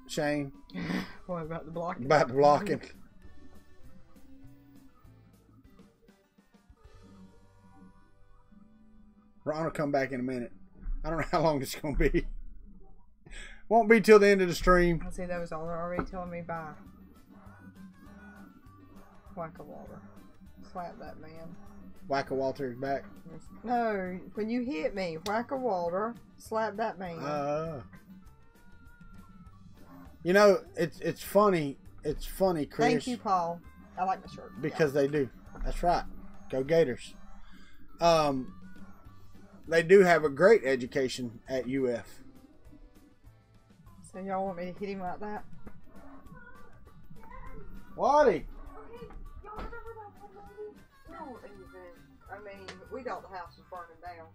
Shane. What about the blocking? About the blocking. Ron will come back in a minute. I don't know how long it's going to be. Won't be till the end of the stream. I see those all are already telling me bye. Whack a water. Slap that man. Whack a Walter is back. No, when you hit me, whack a water, slap that man. You know, it's funny. It's funny, Chris. Thank you, Paul. I like the shirt. Because they do. That's right. Go Gators. They do have a great education at UF. So y'all want me to hit him like that? Waddy. No, even. I mean, we thought the house was burning down.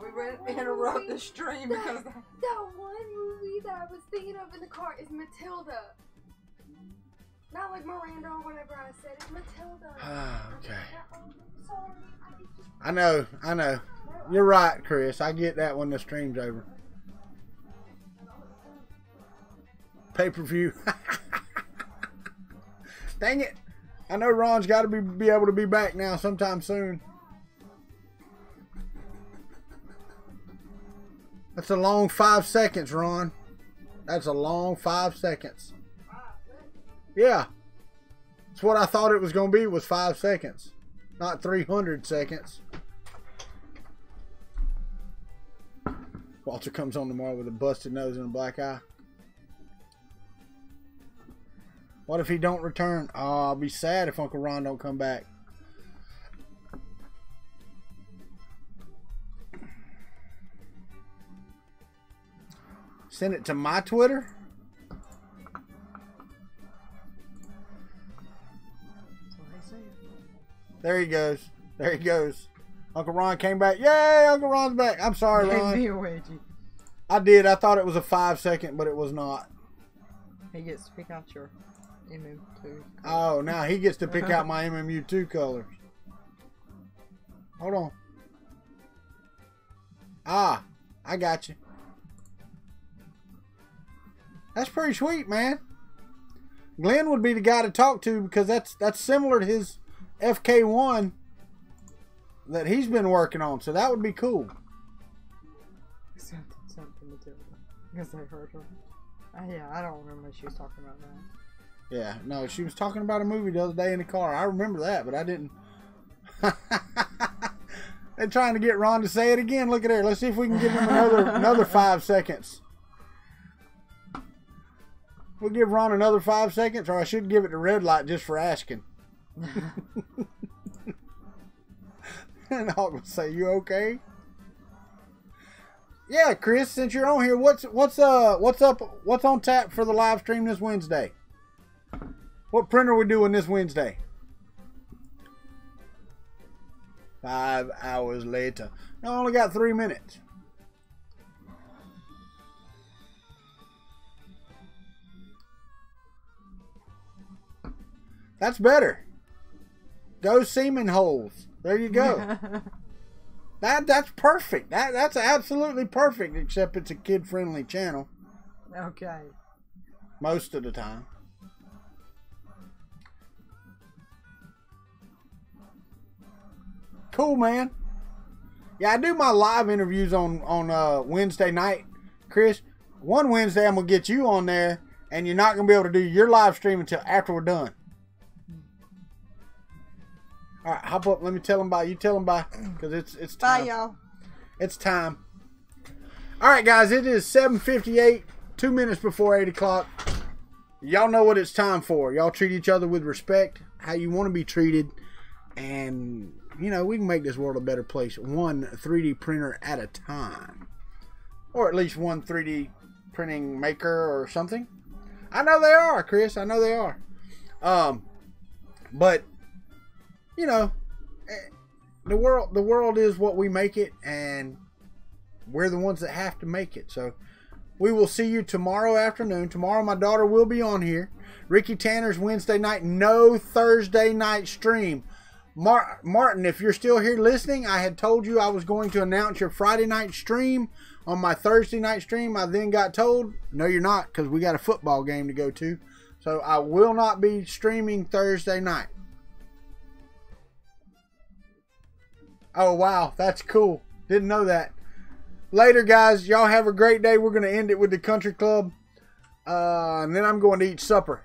We went interrupt the stream because That one movie that I was thinking of in the car is Matilda. Not like Miranda or whatever I said. It's Matilda. Okay. Sorry. I know. You're right, Chris. I get that when the stream's over. Pay-per-view. Dang it. I know Ron's got to be able to be back now sometime soon. That's a long 5 seconds, Ron. That's a long 5 seconds. Yeah. That's what I thought it was going to be, was 5 seconds. Not 300 seconds. Walter comes on tomorrow with a busted nose and a black eye. What if he don't return? Oh, I'll be sad if Uncle Ron don't come back. Send it to my Twitter. There he goes. There he goes. Uncle Ron came back. Yay, Uncle Ron's back. I'm sorry, gave Ron. me a wedgie. I did. I thought it was a 5 second, but it was not. He gets to pick out your MM2. Oh, now he gets to pick out my MMU2 colors. Hold on. Ah, I got you. That's pretty sweet, man. Glenn would be the guy to talk to because that's similar to his FK1 that he's been working on. So that would be cool. Something Matilda. Because they heard her. Yeah, I don't remember what she was talking about that. Yeah, no, she was talking about a movie the other day in the car. I remember that, but I didn't. They're trying to get Ron to say it again. Look at her. Let's see if we can give him another 5 seconds. We'll give Ron another 5 seconds, or I should give it to Red Light just for asking. And I'll say, "You okay?" Yeah, Chris. Since you're on here, what's up? What's on tap for the live stream this Wednesday? What print are we doing this Wednesday? 5 hours later. No, I only got 3 minutes. That's better. Go semen holes. There you go. That's perfect. That's absolutely perfect, except it's a kid-friendly channel. Okay. Most of the time. Cool, man. Yeah, I do my live interviews on Wednesday night, Chris. One Wednesday I'm gonna get you on there, and you're not gonna be able to do your live stream until after we're done. All right, hop up. Let me tell them bye. You tell them bye, because it's time. Bye, y'all. It's time. All right, guys. It is 7:58. 2 minutes before 8 o'clock. Y'all know what it's time for. Y'all treat each other with respect, how you want to be treated, and you know we can make this world a better place, one 3D printer at a time, or at least one 3D printing maker or something. I know they are, Chris. I know they are. But you know, the world is what we make it, and we're the ones that have to make it. So we will see you tomorrow afternoon. Tomorrow my daughter will be on here. Ricky Tanner's Wednesday night, no Thursday night stream. Martin, if you're still here listening, I had told you I was going to announce your Friday night stream on my Thursday night stream. I then got told, no you're not, because we got a football game to go to. So I will not be streaming Thursday night. Oh, wow. That's cool. Didn't know that. Later, guys. Y'all have a great day. We're going to end it with the Kuntry Club. And then I'm going to eat supper.